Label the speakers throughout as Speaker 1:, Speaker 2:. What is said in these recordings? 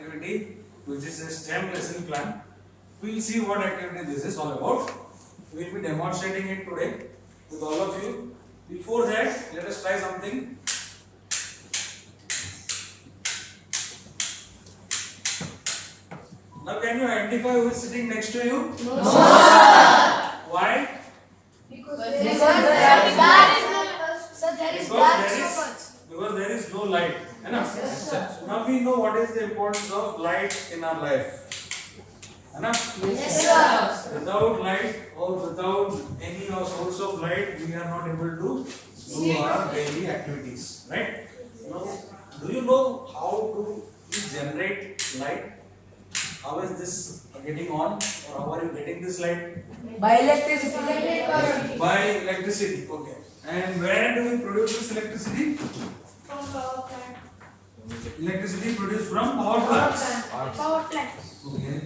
Speaker 1: activity which is a STEM lesson plan. We will see what activity this is all about. We will be demonstrating it today with all of you. Before that, let us try something. Now can you identify who is sitting next to you?
Speaker 2: No.
Speaker 1: Why?
Speaker 2: Because there is
Speaker 1: no light.
Speaker 2: Yes, sir.
Speaker 1: Now we know what is the importance of light in our life.
Speaker 2: Yes, sir.
Speaker 1: Without light or without any source of light, we are not able to do our daily activities. Right? Now, do you know how to generate light? How is this getting on? Or how are you getting this light?
Speaker 2: By electricity.
Speaker 1: By electricity. Okay. And where do we produce this electricity?
Speaker 3: From power plant.
Speaker 1: Electricity produced from power plants.
Speaker 3: Power plants.
Speaker 1: Okay.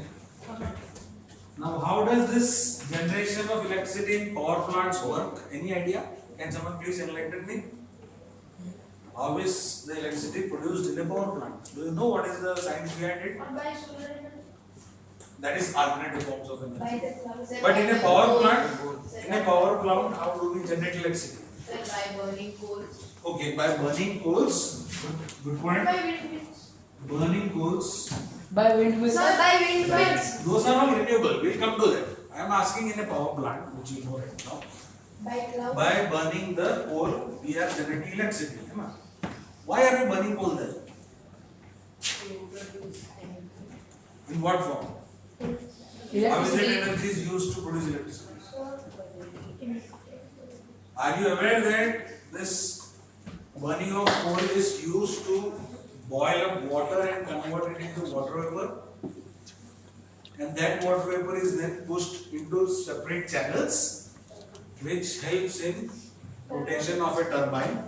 Speaker 1: Now, how does this generation of electricity in power plants work? Any idea? Can someone please enlighten me? How is the electricity produced in a power plant? Do you know what is the science behind it?
Speaker 3: By solar energy.
Speaker 1: That is alternative forms of energy.
Speaker 3: By the clouds.
Speaker 1: But in a power plant, how do we generate electricity?
Speaker 4: By burning coal.
Speaker 1: Okay, by burning coals. Good point.
Speaker 3: By windmills.
Speaker 1: Burning coals.
Speaker 2: By windmills.
Speaker 3: Sir, by windmills.
Speaker 1: Those are all renewable. We'll come to that. I am asking in a power plant, which you know right now.
Speaker 3: By clouds.
Speaker 1: By burning the coal, we are generating electricity. Why are we burning coal there? In what form? How is it energy is used to produce electricity? Are you aware that this burning of coal is used to boil up water and convert it into water vapor? And that water vapor is then pushed into separate channels, which helps in rotation of a turbine,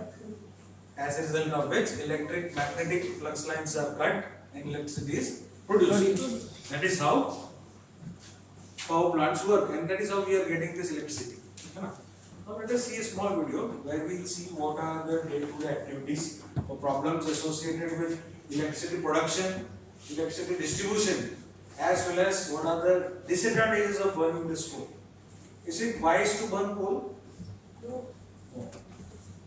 Speaker 1: as a result of which electric magnetic flux lines are cut and electricity is produced. That is how power plants work, and that is how we are getting this electricity. Now let us see a small video where we will see what are the day-to-day activities or problems associated with electricity production, electricity distribution, as well as what are the disadvantages of burning this coal. Is it wise to burn coal? No.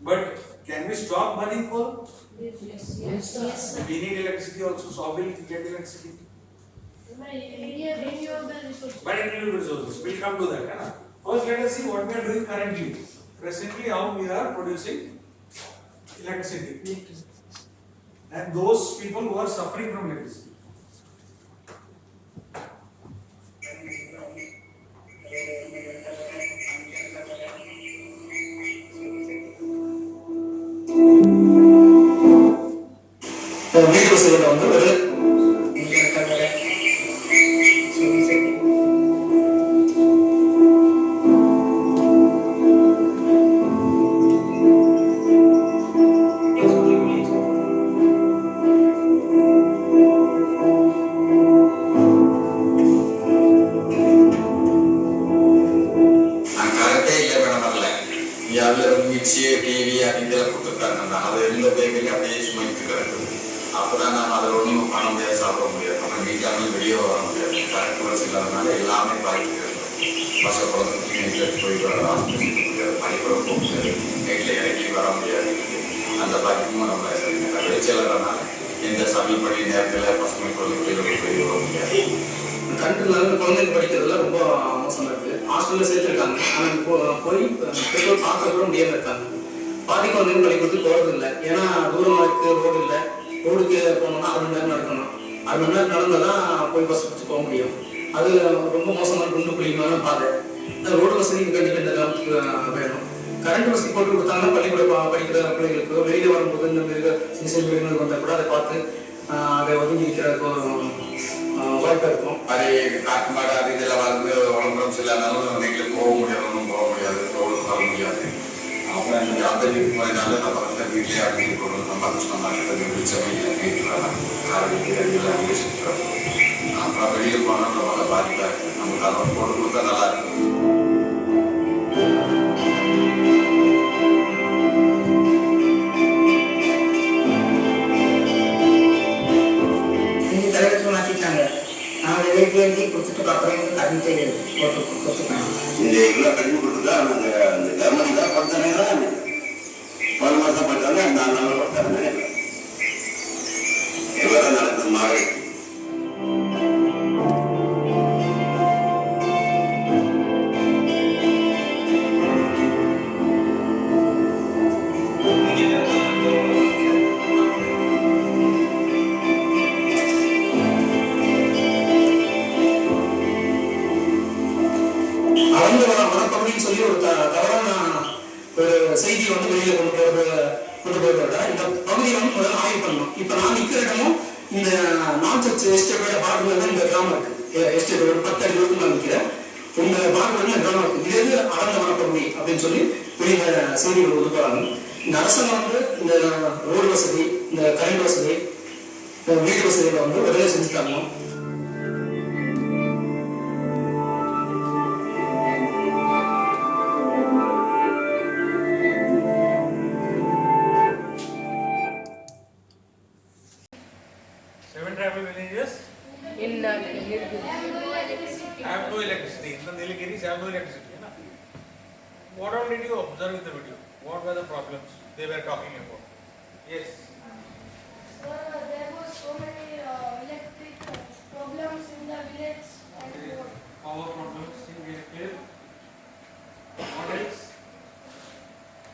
Speaker 1: But can we stop burning coal?
Speaker 2: Yes.
Speaker 1: We need electricity also, so how will we get electricity?
Speaker 3: By renewable resources.
Speaker 1: By renewable resources. We'll come to that. Right? First, let us see what we are doing currently. Presently, how we are producing electricity. And those people who are suffering from electricity.
Speaker 4: வச்சாங்க. நான் எழுதி எழுதி கொடுத்துட்டு அப்புறம் எங்களுக்கு கடிதத்தை போட்டு கொடுத்துருக்கேன்.
Speaker 5: இந்த எல்லாம் கடிதம் கொடுத்துட்டா அந்த கவர்மெண்ட் தான் படுத்தாங்க, 1 மாதம் படுத்தாங்க, 4 நாள் படுத்தாங்க. இவ்வளோ நடக்குது மாறி.
Speaker 4: வனப்பகுதின்னு சொல்லி ஒரு தவறான ஒரு செய்தி வந்து வெளியில கொண்டு போகிறத இந்த பகுதியை வந்து முதல்ல ஆய்வு பண்ணணும். இப்ப நான் நிக்கிற இடமும் இந்த நான்செட் எஸ்டேட்டோட பார்டர்ல தான் இந்த கிராமம் இருக்கு. எஸ்டேட் ஒரு 10 அடி தூரத்துல நான் நிக்கிறேன். உங்க பார்டர்ல கிராமம் இருக்கு. இது எது அடர்ந்த வனப்பகுதி அப்படின்னு சொல்லி வெளியில செய்திகள் ஒதுக்குறாங்க. இந்த அரசாங்கம் வந்து இந்த ரோடு வசதி, இந்த கரண்ட் வசதி, வீட்டு வசதிகளை வந்து உடனே செஞ்சுட்டாங்க.
Speaker 2: In
Speaker 1: have no electricity. In the Nilgiris have no electricity. What all did you observe in the video? What were the problems they were talking about? Yes.
Speaker 3: There was so many electric problems in the village and road.
Speaker 1: Power problems in the What else?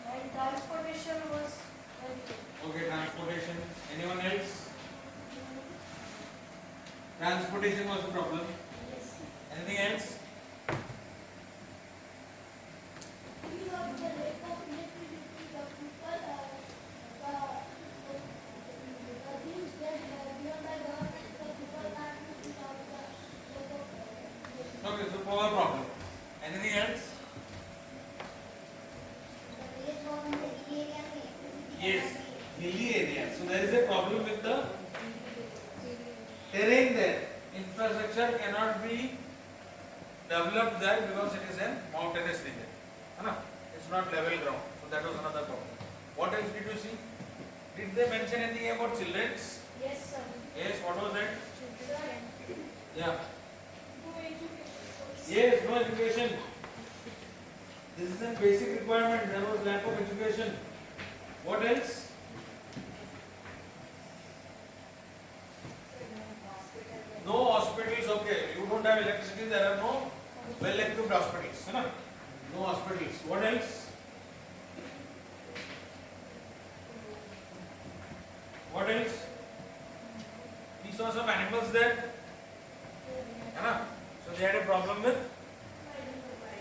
Speaker 3: And transportation was very good.
Speaker 1: Okay, transportation. Anyone else? Transportation was a problem.
Speaker 3: Yes.
Speaker 1: Anything else? Okay, so power problem. Anything else? Yes, hilly area. So there is a problem with the terrain there. Infrastructure cannot be developed there because it is a mountainous region. It's not level ground. So that was another problem. What else did you see? Did they mention anything about children's?
Speaker 3: Yes, sir.
Speaker 1: Yes, what was that?
Speaker 3: Sir,
Speaker 1: Yeah.
Speaker 3: no education.
Speaker 1: Yes, no education. This is a basic requirement. There was lack of education. What else? No hospitals, okay. You don't have electricity, there are no well-equipped hospitals. No hospitals. What else? What else? We saw some animals there. So they had a problem with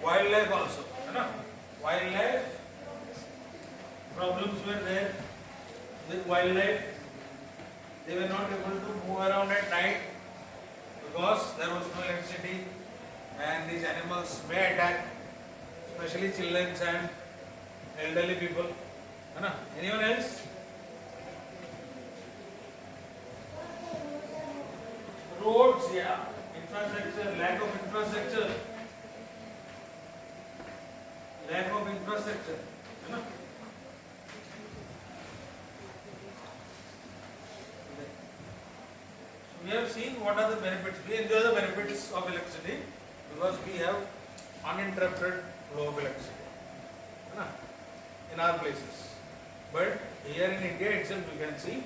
Speaker 1: wildlife also. Wildlife problems were there with wildlife. They were not able to move around at night because there was no electricity and these animals may attack, especially children and elderly people. Anyone else? Roads, yeah. Infrastructure, lack of infrastructure. Lack of infrastructure. We have seen what are the benefits. We enjoy the benefits of electricity because we have uninterrupted flow of electricity in our places. But here in India itself you can see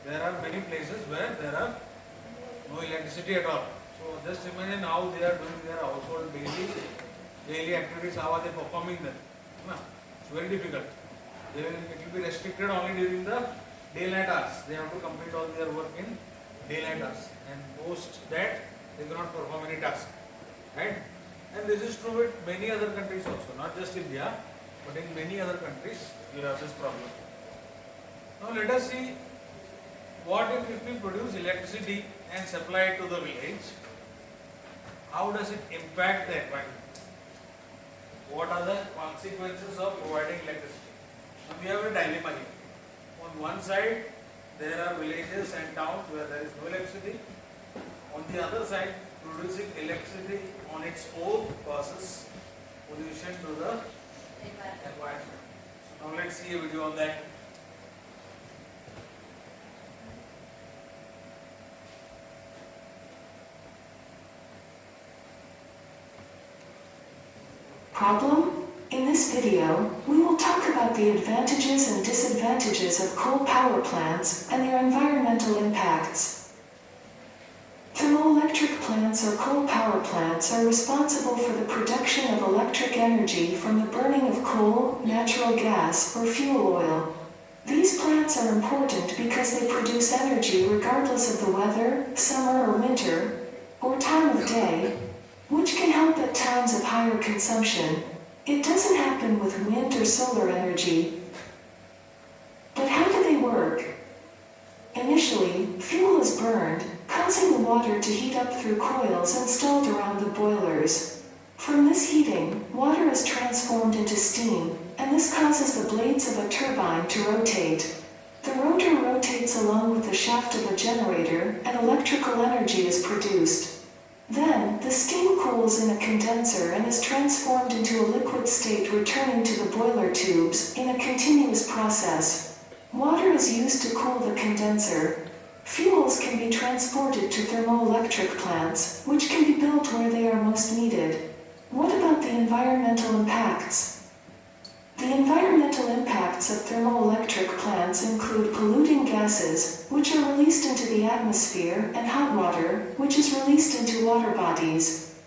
Speaker 1: there are many places where there are no electricity at all. So just imagine how they are doing their household daily activities, how are they performing them. It's very difficult. It will be restricted only during the daylight hours. They have to complete all their work in daylight hours, and post that they cannot perform any task, right? And this is true with many other countries also, not just India, but in many other countries you have this problem. Now let us see what if we produce electricity and supply it to the village. How does it impact the environment? What are the consequences of providing electricity? Now we have a dilemma here. On one side, there are villages and towns where there is no electricity. On the other side, producing electricity on its own causes pollution to the environment. So now let's see a video on that.
Speaker 6: Problem? In this video, we will talk about the advantages and disadvantages of coal power plants and their environmental impacts. Thermoelectric plants or coal power plants are responsible for the production of electric energy from the burning of coal, natural gas, or fuel oil. These plants are important because they produce energy regardless of the weather, summer or winter, or time of day, which can help at times of higher consumption. It doesn't happen with wind or solar energy. But how do they work? Initially, fuel is burned, causing the water to heat up through coils installed around the boilers. From this heating, water is transformed into steam, and this causes the blades of a turbine to rotate. The rotor rotates along with the shaft of a generator, and electrical energy is produced. Then, the steam cools in a condenser and is transformed into a liquid state, returning to the boiler tubes in a continuous process. Water is used to cool the condenser. Fuels can be transported to thermoelectric plants, which can be built where they are most needed. What about the environmental impacts? The environmental impacts of thermoelectric plants include polluting gases, which are released into the atmosphere, and hot water, which is released into water bodies.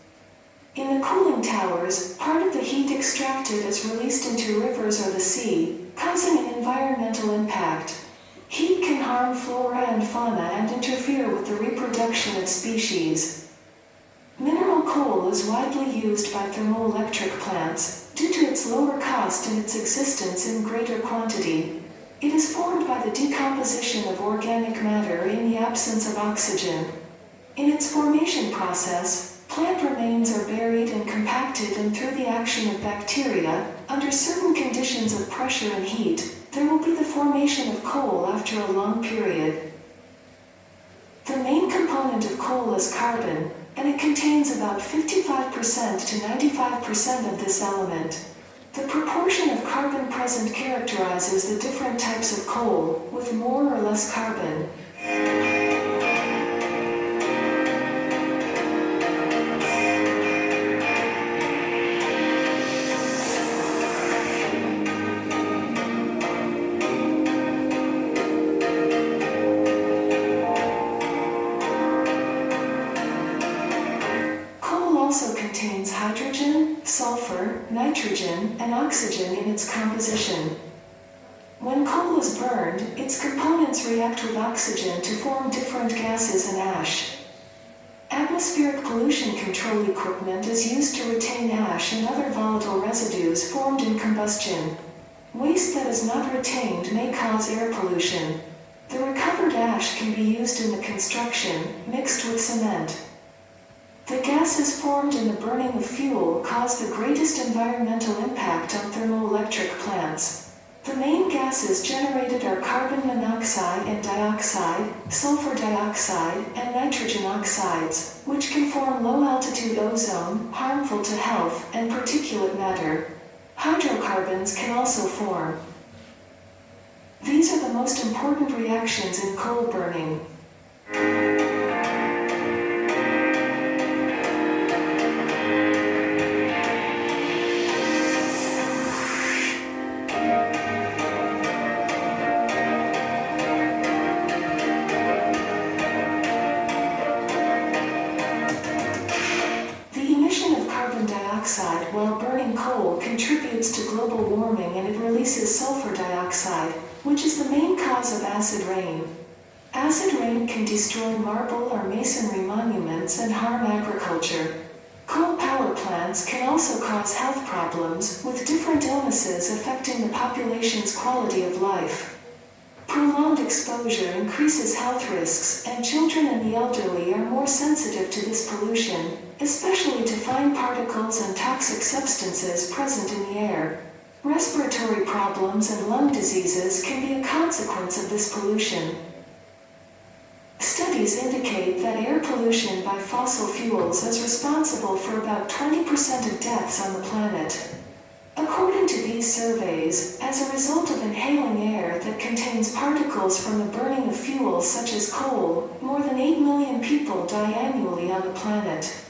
Speaker 6: In the cooling towers, part of the heat extracted is released into rivers or the sea, causing an environmental impact. Heat can harm flora and fauna and interfere with the reproduction of species. Mineral coal is widely used by thermoelectric plants due to its lower cost and its existence in greater quantity. It is formed by the decomposition of organic matter in the absence of oxygen. In its formation process, plant remains are buried and compacted, and through the action of bacteria, under certain conditions of pressure and heat, there will be the formation of coal after a long period. The main component of coal is carbon, and it contains about 55% to 95% of this element. The proportion of carbon present characterizes the different types of coal, with more or less carbon. Also contains hydrogen, sulfur, nitrogen, and oxygen in its composition. When coal is burned, its components react with oxygen to form different gases and ash. Atmospheric pollution control equipment is used to retain ash and other volatile residues formed in combustion. Waste that is not retained may cause air pollution. The recovered ash can be used in the construction, mixed with cement. The gases formed in the burning of fuel cause the greatest environmental impact on thermoelectric plants. The main gases generated are carbon monoxide and dioxide, sulfur dioxide, and nitrogen oxides, which can form low-altitude ozone, harmful to health, and particulate matter. Hydrocarbons can also form. These are the most important reactions in coal burning. While burning coal contributes to global warming, and it releases sulfur dioxide, which is the main cause of acid rain. Acid rain can destroy marble or masonry monuments and harm agriculture. Coal power plants can also cause health problems, with different illnesses affecting the population's quality of life. Prolonged exposure increases health risks, and children and the elderly are more sensitive to this pollution, especially to fine particles and toxic substances present in the air. Respiratory problems and lung diseases can be a consequence of this pollution. Studies indicate that air pollution by fossil fuels is responsible for about 20% of deaths on the planet. According to these surveys, as a result of inhaling air that contains particles from the burning of fuels such as coal, more than 8 million people die annually on the planet.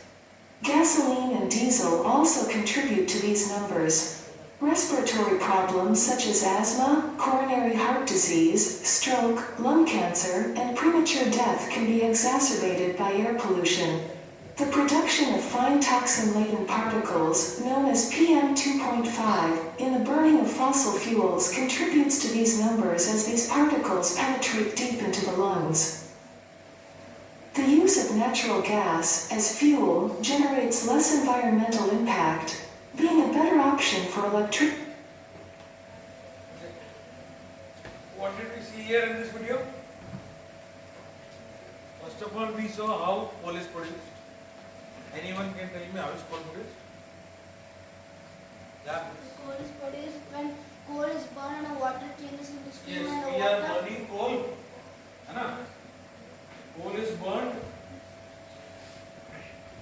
Speaker 6: Gasoline and diesel also contribute to these numbers. Respiratory problems such as asthma, coronary heart disease, stroke, lung cancer, and premature death can be exacerbated by air pollution. The production of fine toxin-laden particles, known as PM2.5, in the burning of fossil fuels contributes to these numbers as these particles penetrate deep into the lungs. The use of natural gas as fuel generates less environmental impact, being a better option for electric.
Speaker 1: What did we see here in this video? First of all, we saw how coal is produced. Anyone can tell me how is coal produced? Yeah.
Speaker 3: Coal is produced when coal is burned and water changes into steam
Speaker 1: Yes,
Speaker 3: and
Speaker 1: we are
Speaker 3: water.
Speaker 1: burning coal. है ना? Coal is burned,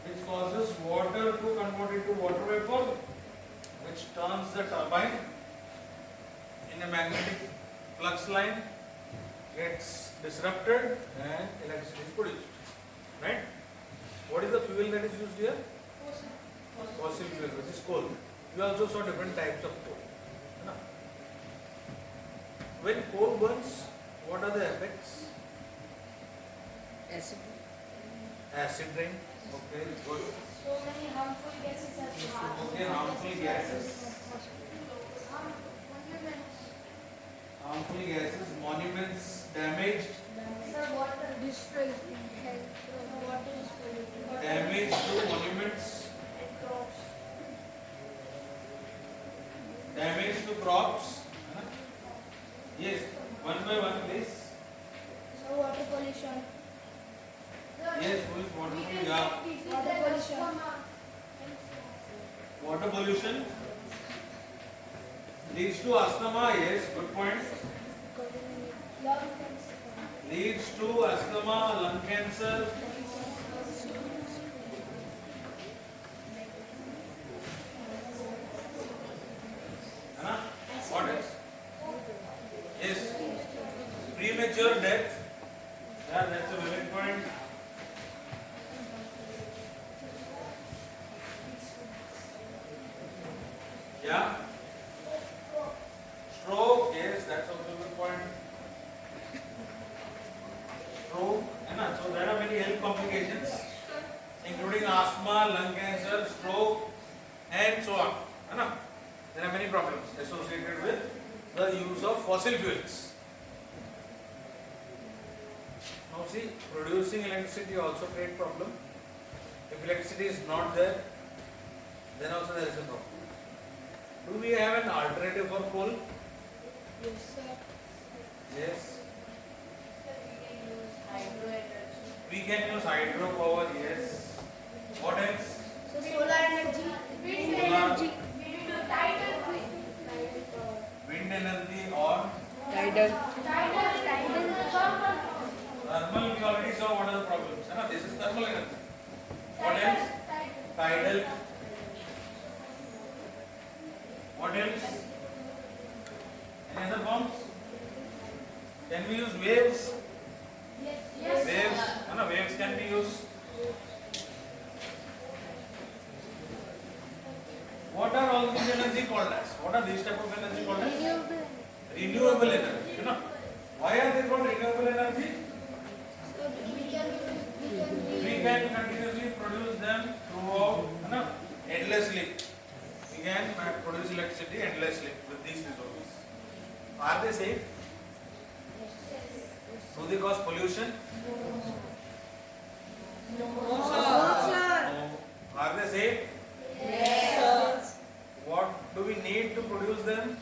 Speaker 1: which causes water to convert into water vapor, which turns the turbine in a magnetic flux line, gets disrupted, and electricity is produced. Right? What is the fuel that is used here? Fossil fuel, which is coal. We also saw different types of coal. है ना? When coal burns, what are the effects?
Speaker 2: Acid.
Speaker 1: Acid rain. Okay, good.
Speaker 3: So many harmful gases are
Speaker 1: Okay, harmful gases. Harmful gases, monuments damaged,
Speaker 3: Sir, water destroyed. Water is polluted.
Speaker 1: damage to monuments, damage to crops. Huh? Yes, one by one, please.
Speaker 3: So water pollution.
Speaker 1: Yes, who is water pollution? Yeah.
Speaker 3: Water pollution.
Speaker 1: Water pollution leads to asthma. Yes, good point. Leads to asthma, lung cancer. Huh? What else? Yes. Premature death. Yeah, that's a valid point. Yeah. Stroke, yes, that's also a good point. Stroke, so there are many health complications, including asthma, lung cancer, stroke, and so on. There are many problems associated with the use of fossil fuels. Now see, producing electricity also creates problem. If electricity is not there, then also there is a problem. Do we have an alternative for coal?
Speaker 3: Yes, sir.
Speaker 1: Yes. We can use hydropower, yes. What else?
Speaker 3: So solar energy. Wind energy.
Speaker 1: Wind energy or
Speaker 2: Tidal.
Speaker 1: thermal. We already saw what are the problems. This is thermal energy. What else? Tidal. What else? Any other forms? Can we use waves? Waves. Waves can be used. What are all these energy called as? What are these type of energy called as? Renewable energy. Why are they called renewable energy?
Speaker 3: So
Speaker 1: We can continuously produce them throughout, endlessly. We can produce electricity endlessly with these resources. Are they safe? Do they cause pollution? No. Are they safe?
Speaker 3: Yes.
Speaker 1: What do we need to produce them?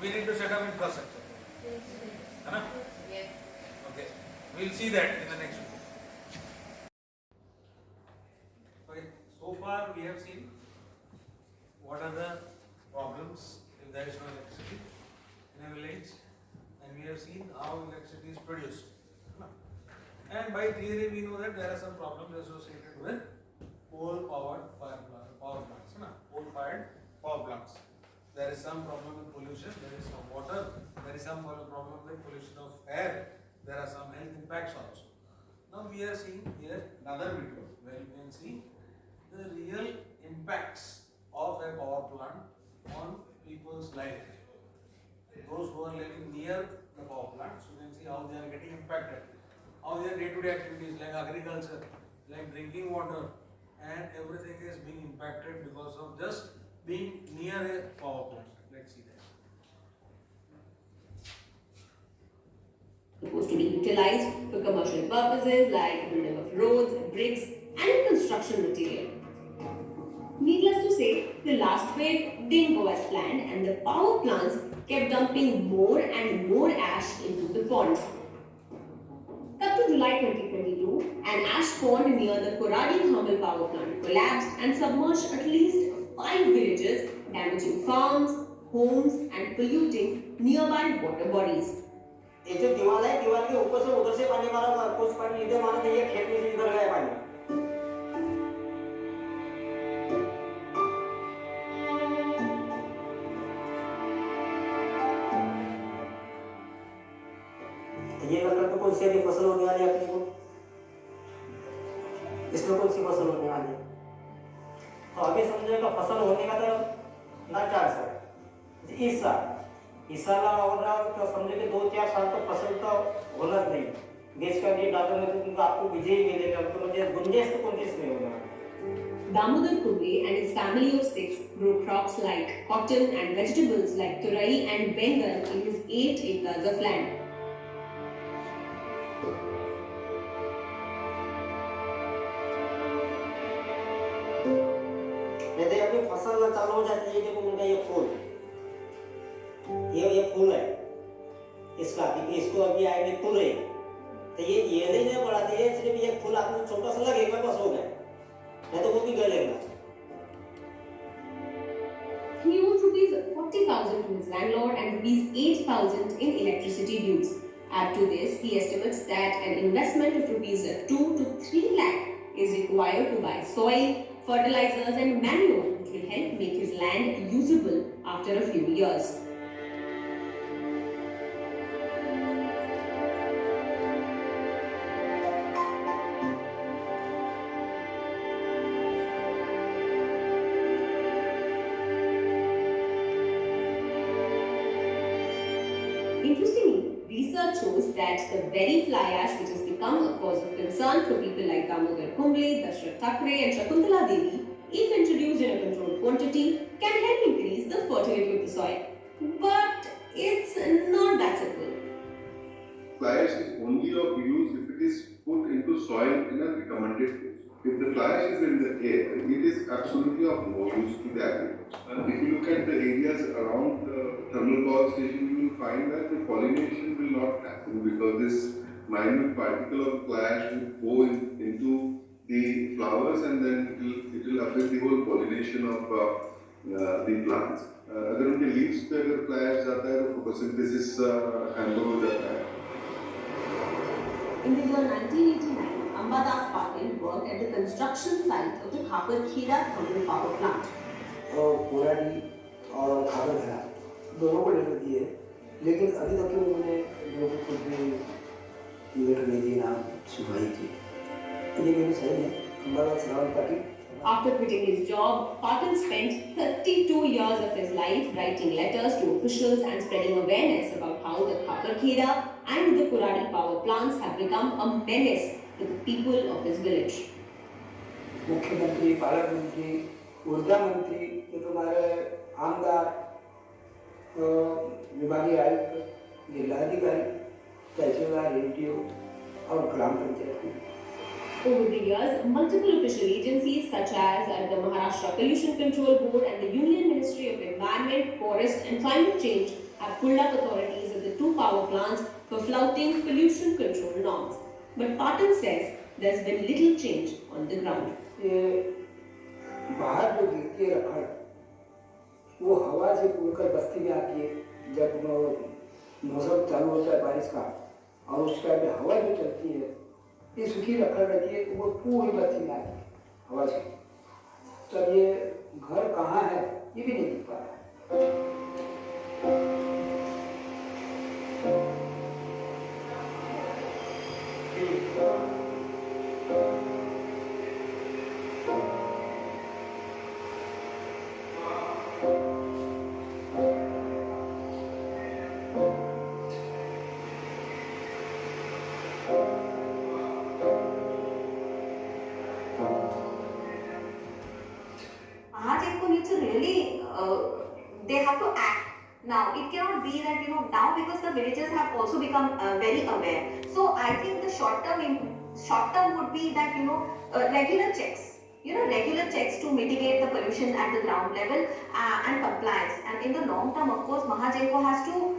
Speaker 1: We need to set up infrastructure.
Speaker 2: Yes.
Speaker 1: Okay. We'll see that in the next video. Okay. So far we have seen what are the problems if there is no electricity in a village, and we have seen how electricity is produced. And by theory we know that there are some problems associated with coal-powered power plants. Coal-fired power plants. There is some problem with pollution, there is some water, there is some problem with pollution of air, there are some health impacts also. Now we are seeing here another video where you can see the real impacts of a power plant on people's life. Those who are living near the power plants, you can see how they are getting impacted, how their day-to-day activities like agriculture, like drinking water, and everything is being impacted because of just being near a power plant. Let's see that.
Speaker 7: Supposed to be utilized for commercial purposes like building of roads, bricks, and in construction material. Needless to say, the last wave didn't go as planned, and the power plants kept dumping more and more ash into the ponds. Up to July 2022, an ash pond near the Koradi thermal power plant collapsed and submerged at least 5 villages, damaging farms, homes, and polluting nearby water bodies.
Speaker 8: ये जो दीवार है, दीवार के ऊपर से उधर से पानी मारा हुआ, कुछ पानी इधर मारा तो ये खेत में से इधर गया पानी। ये लकड़ तो कौन सी अभी फसल होने वाली है अपने को? इसमें कौन सी फसल होने वाली है? तो अभी समझो का फसल होने का तो ना 4 साल, इस साल और तो समझो कि 2-4 साल तो फसल तो होना नहीं। देश का ये डाटा में तो तुमको आपको विजय मिलेगा, तो मुझे गुंजाइश तो कौन चीज में होगा?
Speaker 7: Damodar Kumble and his family of 6 grow crops like cotton and vegetables like turai and bengal in his 8 acres of land.
Speaker 8: यदि अभी फसल चालू हो जाती है, देखो उनका ये फूल, ये फूल है इसका, इसको अभी आएंगे तुरे, तो ये नहीं बढ़ाते, ये सिर्फ ये फूल आपको छोटा सा लगेगा बस हो गया, नहीं तो वो भी गलेगा।
Speaker 7: He owes rupees 40,000 to his landlord and rupees 8,000 in electricity dues. Add to this, he estimates that an investment of rupees 2 to 3 lakh is required to buy soil, fertilizers and manure, which will help make his land usable after a few years. Interestingly, research shows that the very fly ash which has become a cause of concern for people like Damodar Kumble, Dashrath Thackeray and Shakuntala Devi, if introduced in a controlled quantity, can help increase the fertility of the soil. But it's not that simple.
Speaker 9: Fly ash is only of use if it is put into soil in a recommended dose. If the fly ash is in the air, it is absolutely of no use to the agriculture. And if you look at the areas around the thermal power station, you will find that the pollination will not happen because this minute particle of fly ash will go into the flowers and then it will affect the whole pollination of the plants. अगर उनके leaves पे अगर fly ash जाता है तो photosynthesis hamper हो जाता है.
Speaker 7: In the year 1989, Ambadas Patil worked at the construction site of the Khaparkheda thermal power plant.
Speaker 8: और कोराडी और खाबरखेड़ा दोनों को लेकर दिए, लेकिन अभी तक उन्होंने लोगों को कुछ भी लेटर नहीं दिए, ना सुनवाई की। ये मेरी सही है, Ambadas Rawal Patil.
Speaker 7: After quitting his job, Patil spent 32 years of his life writing letters to officials and spreading awareness about how the Khaparkheda and the Kuradi power plants have become a menace to the people of his village.
Speaker 8: मुख्यमंत्री, पालक मंत्री, ऊर्जा मंत्री, ये तुम्हारे आमदार, विभागीय आयुक्त, जिलाधिकारी, तहसीलदार, एडीओ और ग्राम panchayat.
Speaker 7: Over the years, multiple official agencies such as the Maharashtra Pollution Control Board and the Union Ministry of Environment, Forest and Climate Change have pulled up authorities at the 2 power plants for flouting pollution control norms. But Patil says there's been little change on the ground.
Speaker 8: ये बाहर जो गिरती है रखड़, वो हवा से उड़कर बस्ती में आती है। जब मौसम चालू होता है बारिश का और उस टाइम में हवा जो चलती है, ये सूखी रखड़ रहती है, वो पूरी बस्ती में आती है हवा से। तब ये घर कहाँ है ये भी नहीं दिख पाता।
Speaker 7: they have to act. Now, it cannot be that, now because the villagers have also become very aware. So, I think the short term would be that, regular checks. Regular checks to mitigate the pollution at the ground level and compliance. And in the long term, of course, Mahajenko has to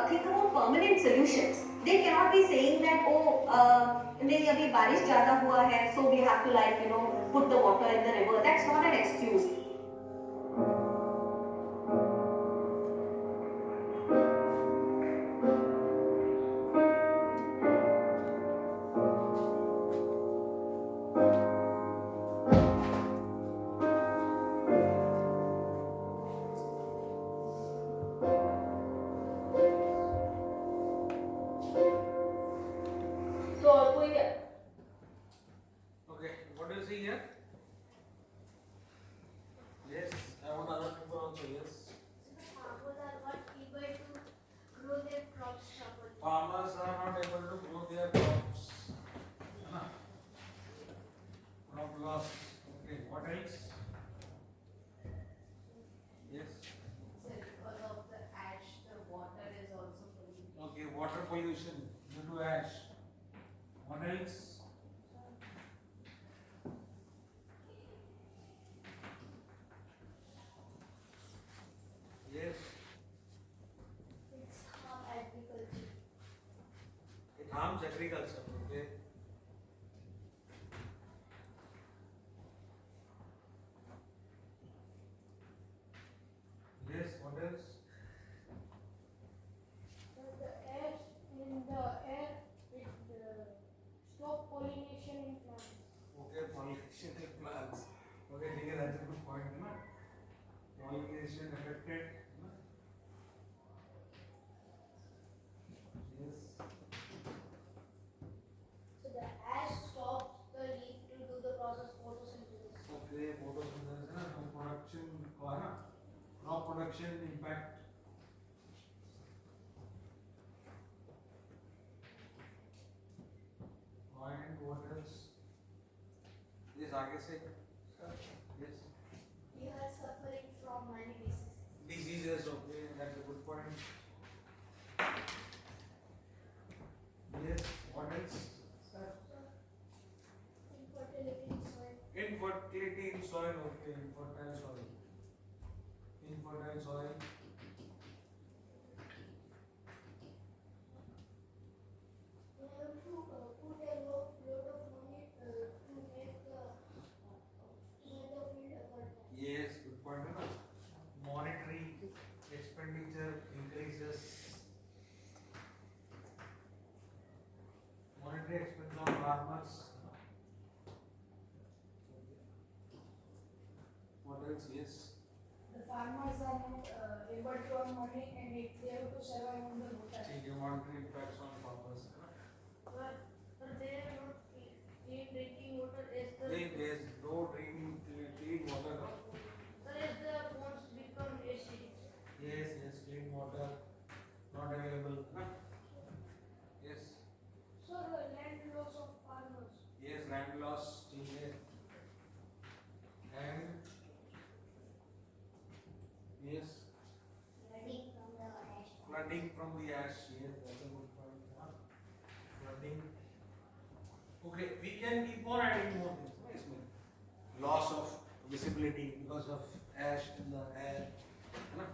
Speaker 7: think about permanent solutions. They cannot be saying that, nahi abhi barish zyada hua hai, so we have to put the water in the river. That's not an excuse.
Speaker 1: Okay, what do you see here? Yes, I want other people also, yes.
Speaker 3: Farmers are not able to grow their crops properly.
Speaker 1: Farmers are not able to grow their crops. Crop loss. Okay, what else? Yes.
Speaker 10: So because of the ash, the water is also polluted.
Speaker 1: Okay, water pollution due to ash. What else? Yes,
Speaker 3: It's harm agriculture.
Speaker 1: it harms agriculture. Okay. Yes, what else?
Speaker 3: The ash in the air, it stop pollination in plants.
Speaker 1: Okay, pollination in plants. Okay, ठीक है, that's a good point, है ना? Pollination affected, है ना? Yes.
Speaker 3: So the ash stops the leaf to do the process photosynthesis.
Speaker 1: Okay, photosynthesis, है ना? तो production को है ना? Crop production impact. And what else? Yes, आगे से. Yes.
Speaker 3: We are suffering from many diseases.
Speaker 1: Diseases, okay, that's a good point. Yes, what else?
Speaker 3: Infertility in soil.
Speaker 1: Infertility in soil, okay, infertile soil. Infertile soil.
Speaker 3: We have to put a lot of money to make the field fertile.
Speaker 1: Yes, good point, है ना? Monetary expenditure increases. Monetary expense on farmers. What else? Yes.
Speaker 3: The farmers are not able to earn money and they have to survive on the water.
Speaker 1: ठीक है, monetary impacts on farmers, है ना?
Speaker 3: But they are not clean drinking water as the
Speaker 1: There is no clean water, no?
Speaker 3: as the ponds become acidic.
Speaker 1: Yes, clean water not available, है ना? Yes,
Speaker 3: So the land loss of farmers.
Speaker 1: yes, land loss, ठीक है. And yes,
Speaker 3: Flooding from the ash.
Speaker 1: flooding from the ash, yes, that's a good point, huh? Flooding. Okay, we can keep on adding more things, no, इसमें. Loss of visibility because of ash in the air, है ना?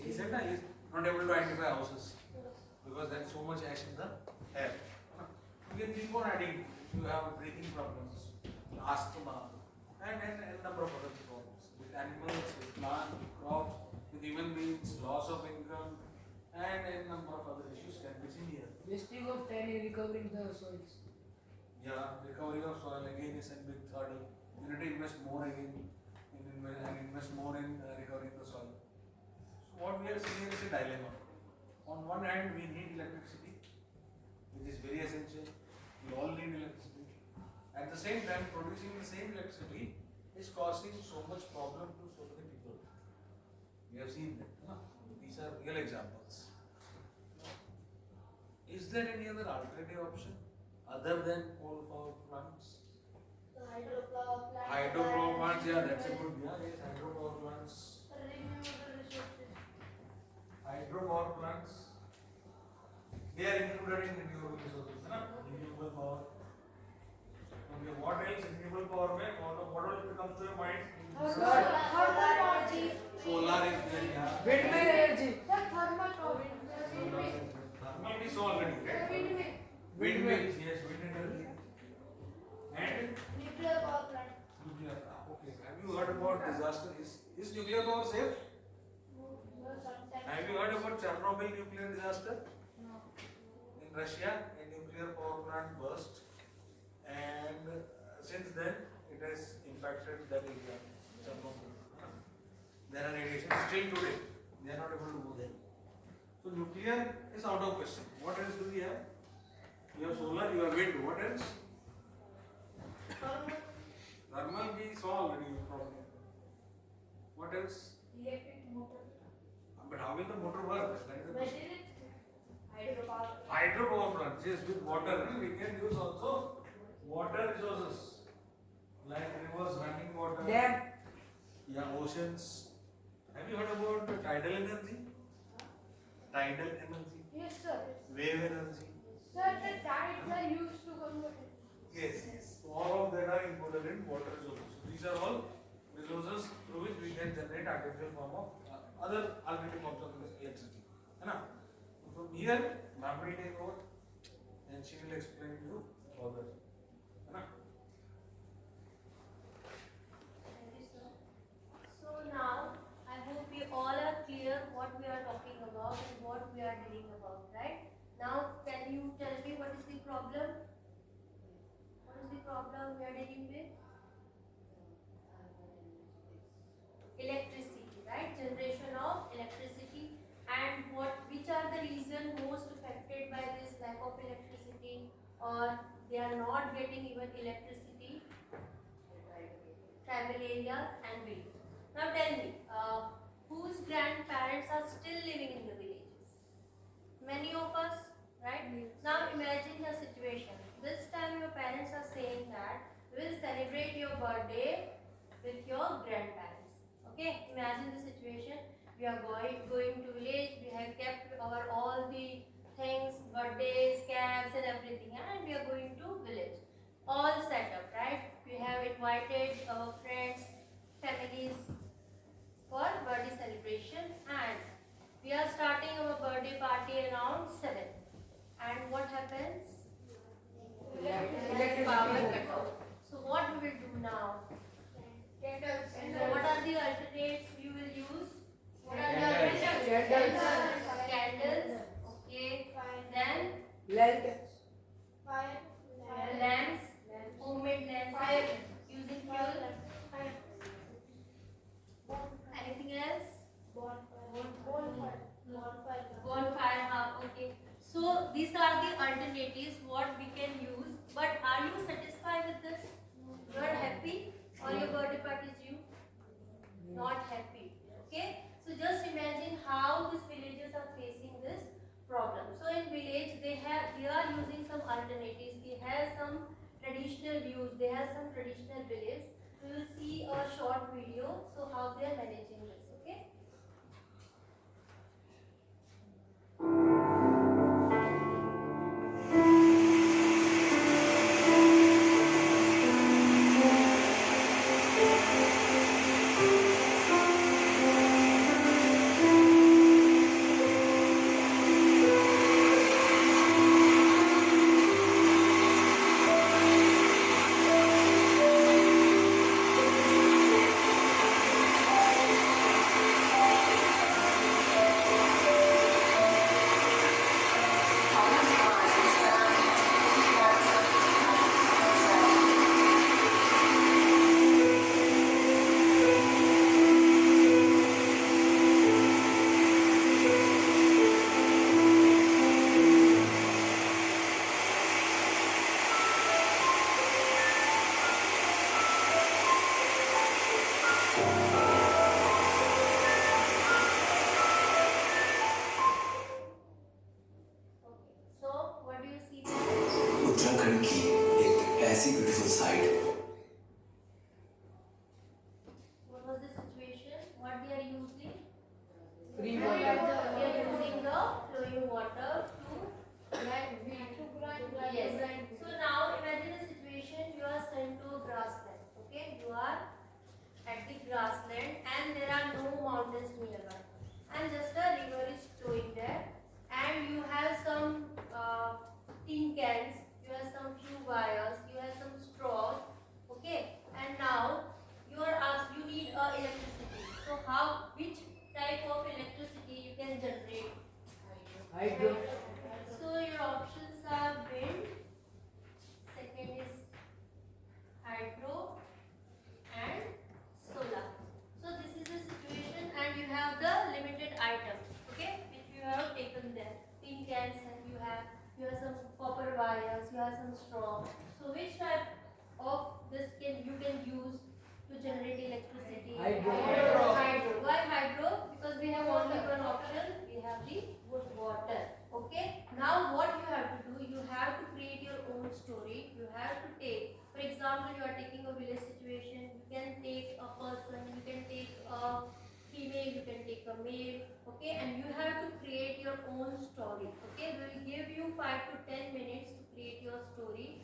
Speaker 1: He said that he is not able to identify houses because there is so much ash in the air. है ना? You can keep on adding. You have breathing problems, asthma, and a number of other problems with animals, with plants, with crops, with human beings, loss of income, and a number of other issues can be seen here.
Speaker 10: Wasting of time in recovering the soils.
Speaker 1: Yeah, recovery of soil again is a big hurdle. You need to invest more again and invest more in recovering the soil. So what we are seeing here is a dilemma. On one hand, we need electricity, which is very essential. We all need electricity. At the same time, producing the same electricity is causing so much problem to so many people. We have seen that. No? These are real examples. Is there any other alternative option other than coal power plants?
Speaker 3: The hydropower plants.
Speaker 1: Hydropower plants, yeah, that's a good, yeah, yes, hydropower plants.
Speaker 3: Renewable resources.
Speaker 1: hydropower plants, they are included in renewable resources, है ना? Renewable power. Okay, what else? Renewable power में what else comes to your mind?
Speaker 10: Thermal energy.
Speaker 1: Solar is there, yeah.
Speaker 2: Windmill energy.
Speaker 10: Sir, thermal power. Windmill.
Speaker 1: Thermal is already, right?
Speaker 10: Windmill.
Speaker 1: Windmills, yes, wind energy. And
Speaker 3: Nuclear power plant.
Speaker 1: nuclear. Okay, have you heard about disaster? Is nuclear power safe?
Speaker 3: No, sometimes.
Speaker 1: Have you heard about Chernobyl nuclear disaster?
Speaker 3: No.
Speaker 1: In Russia, a nuclear power plant burst, and since then it has impacted that area. Chernobyl. There are radiation still today. They are not able to go there. So nuclear is out of question. What else do we have? You have solar, you have wind. What else?
Speaker 3: Thermal.
Speaker 1: Thermal we saw already probably. What else?
Speaker 3: Electric motor.
Speaker 1: But how will the motor work? That is the
Speaker 3: But
Speaker 1: question.
Speaker 3: is it hydropower?
Speaker 1: Hydropower plants, yes, with water. We can use also water resources like rivers, running water.
Speaker 2: Dam.
Speaker 1: Yeah, oceans. Have you heard about tidal energy? Tidal energy,
Speaker 10: Yes, sir.
Speaker 1: wave energy.
Speaker 10: Sir, the tides are used to convert it.
Speaker 1: Yes, yes. So all of that are included in water resources. So these are all resources through which we can generate artificial form of other alternative forms of electricity. है ना? From here, ma'am will take over and she will explain to you further. है ना?
Speaker 3: Thank you, sir. So now, I hope we all are clear what we are talking about and what we are dealing about, right? Now, can you tell me what is the problem? What is the problem we are dealing with? Electricity, right? Generation of electricity, and which are the reason most affected by this lack of electricity, or they are not getting even electricity? Tribal areas and villages. Now tell me, whose grandparents are still living in the villages? Many of us, right? Now imagine the situation. This time your parents are saying that we will celebrate your birthday with your grandparents. Okay, imagine the situation. We are going to village. We have kept our all the things, birthdays, caps, and everything, and we are going to village. All set up, right? We have invited our friends, families for birthday celebration, and we are starting our birthday party around 7. And what happens?
Speaker 2: Electricity.
Speaker 3: Power cut off. So what we will do now?
Speaker 10: Candles.
Speaker 3: So what are the alternates you will use? What are the
Speaker 2: Candles.
Speaker 3: alternates? Candles. Okay. Then
Speaker 2: Light.
Speaker 10: Fire.
Speaker 3: lamps, homemade lamps, using fuel. Anything else? Bonfire. Okay. So these are the alternatives what we can use. But are you satisfied with this? You are happy, or your birthday party is you? Not happy. Okay. So just imagine how these villagers are facing this problem. So in village they are using some alternatives. They have some traditional views. They have some traditional beliefs. We will see a short video. So how they are managing this. Okay. male, okay, and you have to create your own story, okay. We will give you 5 to 10 minutes to create your story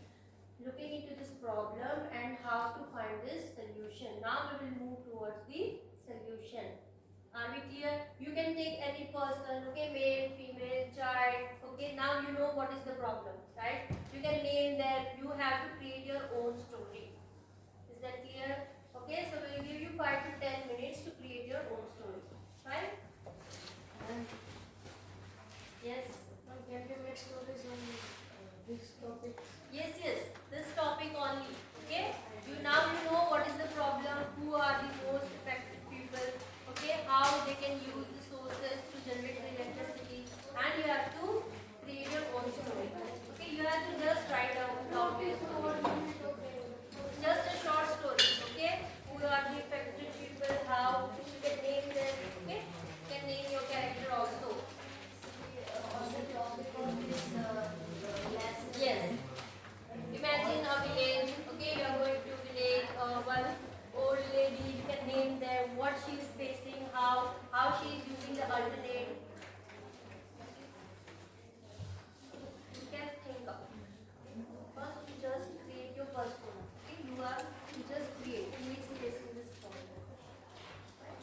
Speaker 3: looking into this problem and how to find this solution. Now we will move towards the solution. Are we clear? You can take any person, okay, male, female, child, okay. Now you know what is the problem, right? You can name them. You have to create your own story. Is that clear? Okay, so we will give you 5 to 10 minutes to create your own story. Right? Yes.
Speaker 10: Can you make stories on this topic?
Speaker 3: Yes, yes. This topic only. Okay. You now you know what is the problem. Who are the most affected people? Okay. How they can use the sources to generate the electricity, and you have to create your own story. Okay. You have to just write down your story. Just a short story. Okay. Who are the affected people? How you can name them. Okay. You can name your character also.
Speaker 10: On the topic of this lesson.
Speaker 3: Yes. Imagine a village. Okay, you are going to village. One old lady. You can name them. What she is facing. How she is using the alternate. You can think of. First, you just create your persona. Okay, you just create. Who is facing this problem? Right?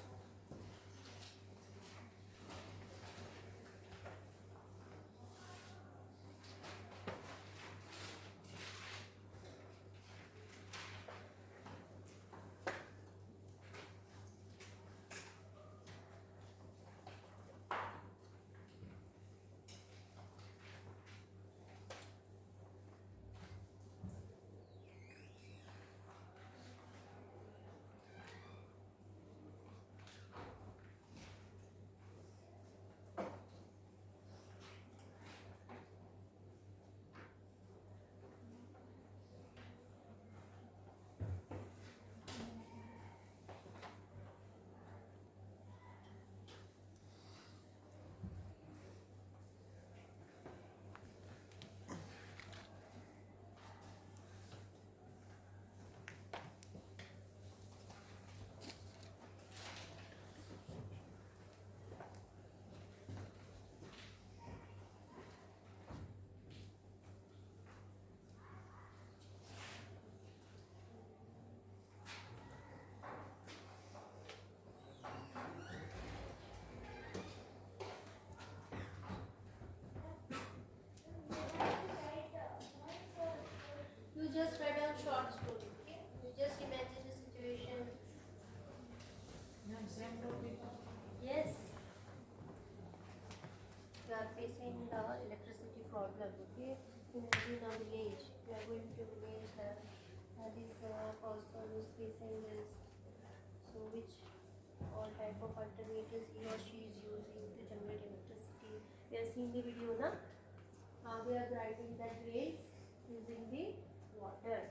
Speaker 3: You just write down short story, okay? You just imagine the situation.
Speaker 10: Same topic.
Speaker 3: Yes. You are facing the electricity problem, okay? Imagine a village. You are going to village, this person is facing this. So which all type of alternatives he or she is using to generate electricity. We have seen the video, na? How they are grinding that grains using the water.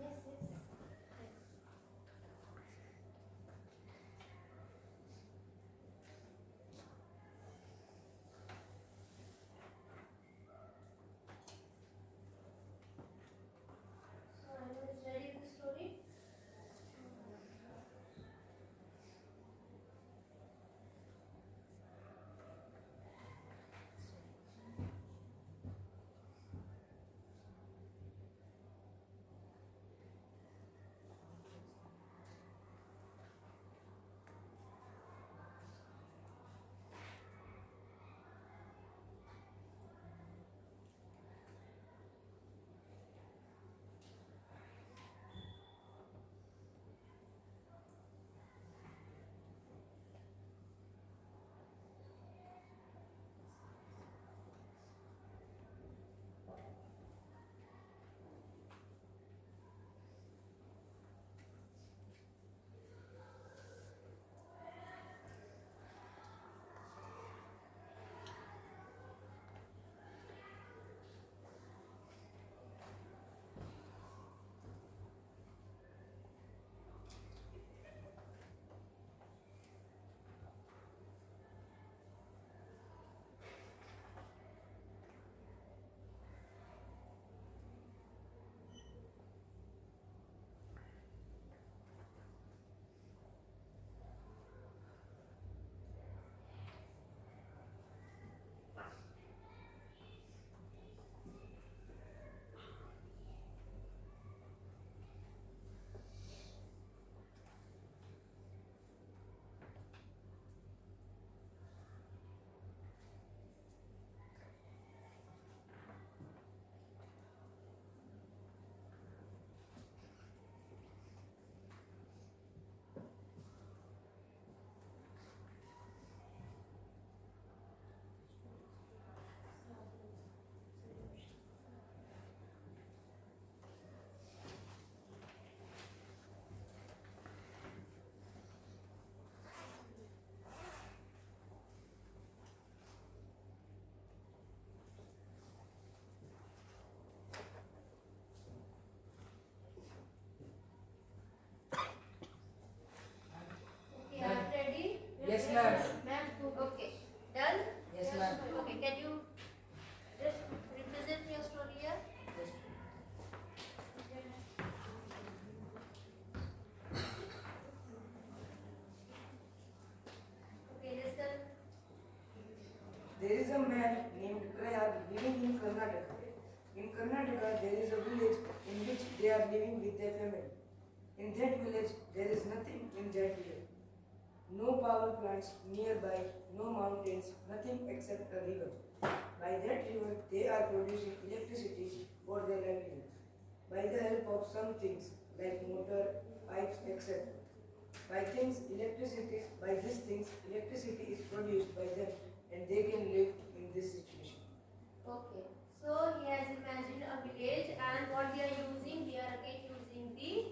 Speaker 3: Yes, yes.
Speaker 8: There is a man named Prayag living in Karnataka. In Karnataka, there is a village in which they are living with their family. In that village, there is nothing in that village. No power plants nearby, no mountains, nothing except a river. By that river, they are producing electricity for their livelihood. By the help of some things like motor, pipes, etc. By these things, electricity is produced by them and they can live in this situation.
Speaker 3: Okay. So he has imagined a village, and what they are using, they are again using the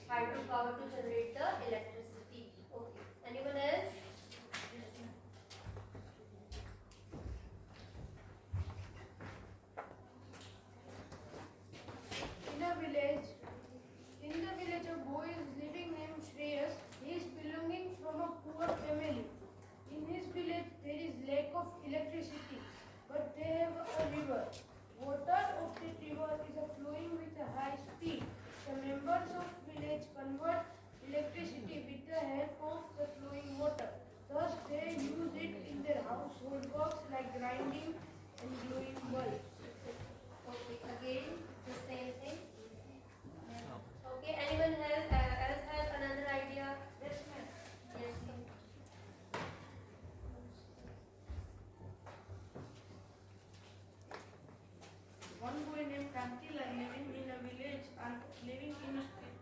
Speaker 3: hydropower to generate the electricity. Okay. Anyone else?
Speaker 11: In the village, a boy is living named Shreyas. He is belonging from a poor family. In his village, there is lack of electricity, but they have a river. Water of the river is flowing with a high speed. The members of village convert electricity with the help of the flowing water. Thus, they use it in their household works like grinding and gluing bulbs.
Speaker 3: Okay. Again, the same thing. Okay. Anyone else have another idea?
Speaker 11: Yes, ma'am.
Speaker 3: Yes.
Speaker 11: One boy named Kantila living in a village and living in a street.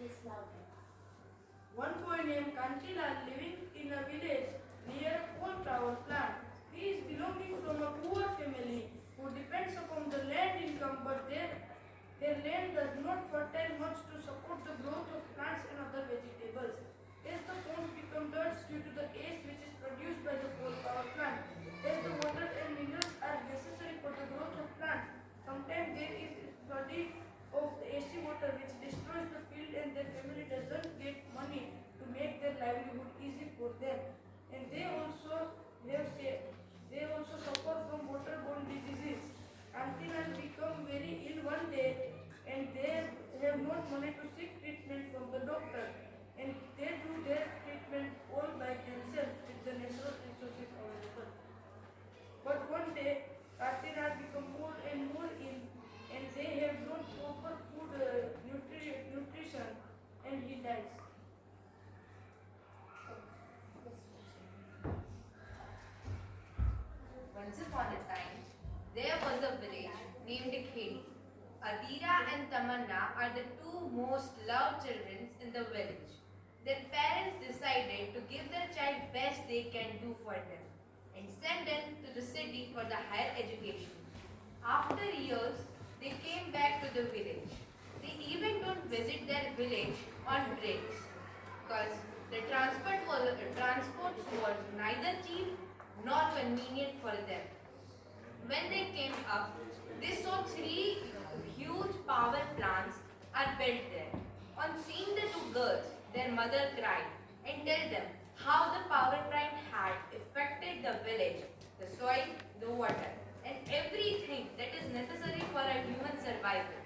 Speaker 3: Yes, louder.
Speaker 11: One boy named Kantila living in a village near a coal power plant. He is belonging from a poor family who depends upon the land income, but their land does not fertile much to support the growth of plants and other vegetables. As the ponds become dirt due to the ash which is produced by the coal power plant, as the water and minerals are necessary for the growth of plants, sometimes there is a flooding of the ashy water which destroys the field and their family doesn't get money to make their livelihood easy for them. And they also suffer from waterborne diseases until and become very ill one day, and they have not money to seek treatment from the doctor, and they do their treatment all by themselves with the natural resources available. But one day, Kartinar become more and more ill, and they have not proper food nutrition, and he dies.
Speaker 10: Once upon a time, there was a village named Khedi. Adira and Tamanna are the two most loved children in the village. Their parents decided to give their child best they can do for them and send them to the city for the higher education. After years, they came back to the village. They even don't visit their village on breaks because the transport was neither cheap nor convenient for them. When they came up, they saw 3 huge power plants are built there. On seeing the 2 girls, their mother cried and told them how the power plant had affected the village, the soil, the water, and everything that is necessary for a human survival.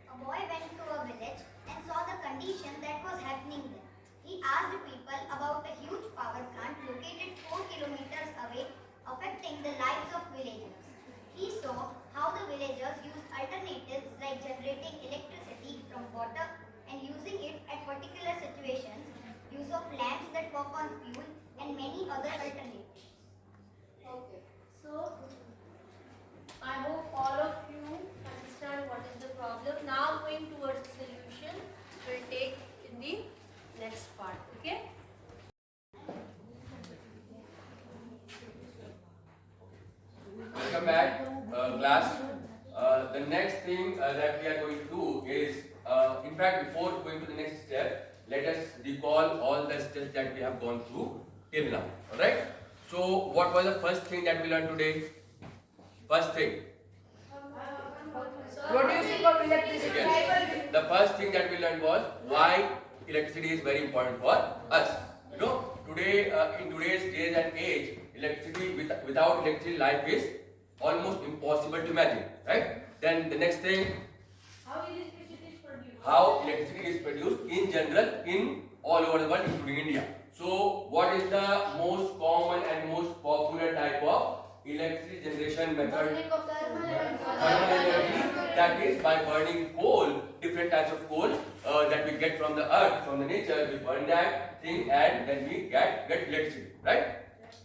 Speaker 12: A boy went to a village and saw the condition that was happening there. He asked people about a huge power plant located 4 kilometers away, affecting the lives of villagers. He saw how the villagers used alternatives like generating electricity from water and using it at particular situations, use of lamps that work on fuel, and many other alternatives.
Speaker 3: Okay. So I hope all of you understand what is the problem. Now going towards the solution, we'll take in the next part. Okay?
Speaker 13: Welcome back, class. The next thing that we are going to do is, in fact, before going to the next step, let us recall all the steps that we have gone through till now. Alright? So, what was the first thing that we learned today? First thing.
Speaker 11: Producing of electricity.
Speaker 13: Yes. The first thing that we learned was why electricity is very important for us. You know, today, in today's days and age, electricity without electricity, life is almost impossible to imagine, right? Then the next thing,
Speaker 11: How electricity is produced?
Speaker 13: how electricity is produced in general in all over the world, including India. So, what is the most common and most popular type of electricity generation method?
Speaker 11: Burning of thermal energy.
Speaker 13: Thermal energy, that is by burning coal, different types of coal that we get from the earth, from the nature. We burn that thing and then we get electricity, right?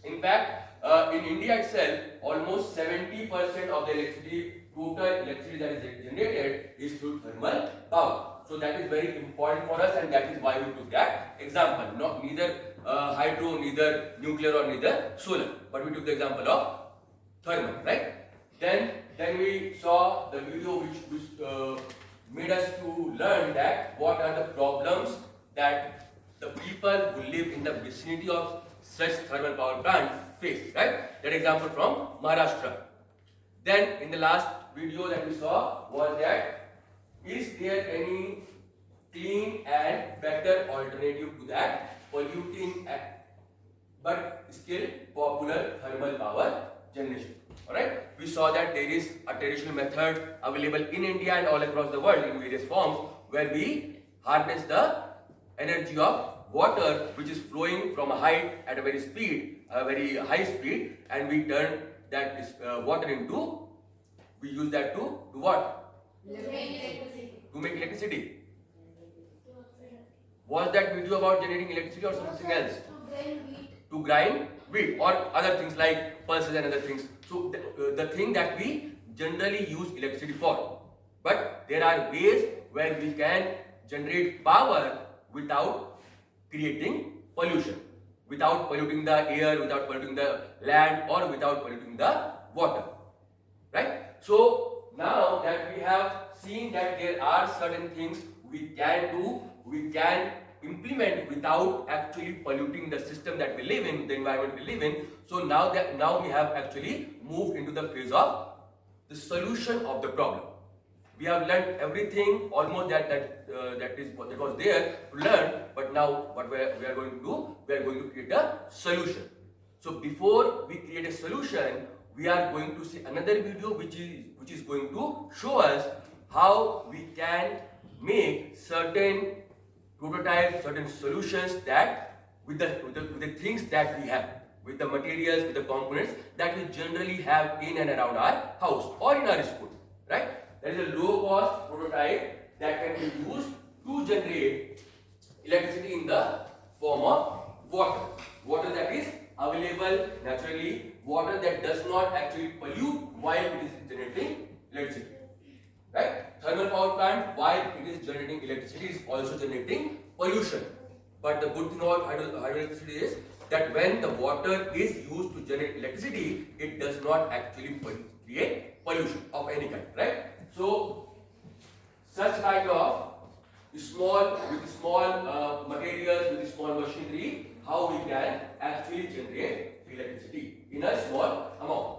Speaker 13: In fact, in India itself, almost 70% of the total electricity that is generated is through thermal power. So that is very important for us, and that is why we took that example. Not neither hydro, neither nuclear, or neither solar, but we took the example of thermal, right? Then we saw the video which made us to learn that what are the problems that the people who live in the vicinity of such thermal power plant face, right? That example from Maharashtra. Then in the last video that we saw was that is there any clean and better alternative to that polluting but still popular thermal power generation? Alright, we saw that there is a traditional method available in India and all across the world in various forms where we harness the energy of water which is flowing from a height at a very high speed, and we turn that water into, we use that to do what? To make electricity. Was that video about generating electricity or something else? To grind wheat or other things like pulses and other things. So the thing that we generally use electricity for. But there are ways where we can generate power without creating pollution, without polluting the air, without polluting the land, or without polluting the water, right? So now that we have seen that there are certain things we can do, we can implement without actually polluting the system that we live in, the environment we live in. So now we have actually moved into the phase of the solution of the problem. We have learned everything almost that was there to learn, but now what we are going to do, we are going to create a solution. So before we create a solution, we are going to see another video which is going to show us how we can make certain prototypes, certain solutions that with the things that we have, with the materials, with the components that we generally have in and around our house or in our school, right? There is a low cost prototype that can be used to generate electricity in the form of water. Water that is available naturally, water that does not actually pollute while it is generating electricity. Right? Thermal power plant, while it is generating electricity, is also generating pollution. But the good thing about hydroelectricity is that when the water is used to generate electricity, it does not actually create pollution of any kind, right? So, such kind of small materials, with small machinery, how we can actually generate electricity in a small amount.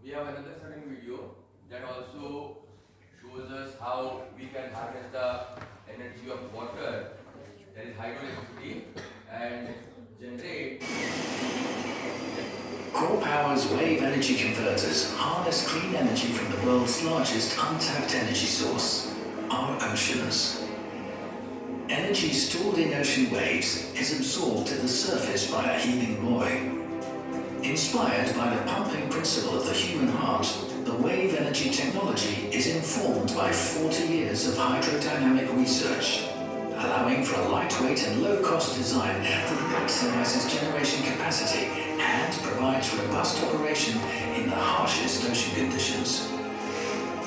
Speaker 13: we have another certain video that also shows us how we can harness the energy of water, that is hydroelectricity, and generate.
Speaker 14: Core Power's wave energy converters harness clean energy from the world's largest untapped energy source, our oceans. Energy stored in ocean waves is absorbed at the surface by a heaving buoy. Inspired by the pumping principle of the human heart, the wave energy technology is informed by 40 years of hydrodynamic research, allowing for a lightweight and low-cost design that maximizes generation capacity and provides robust operation in the harshest ocean conditions.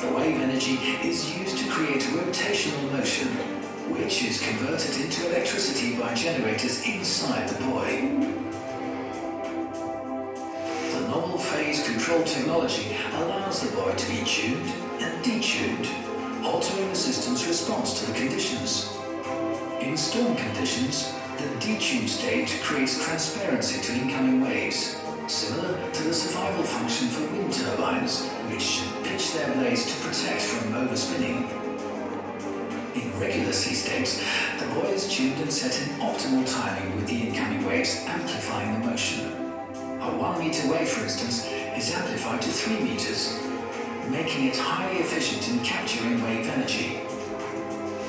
Speaker 14: The wave energy is used to create rotational motion, which is converted into electricity by generators inside the buoy. The novel phase control technology allows the buoy to be tuned and detuned, altering the system's response to the conditions. In storm conditions, the detuned state creates transparency to incoming waves, similar to the survival function for wind turbines, which pitch their blades to protect from overspinning. In regular sea states, the buoy is tuned and set in optimal timing with the incoming waves amplifying the motion. A 1 meter wave, for instance, is amplified to 3 meters, making it highly efficient in capturing wave energy.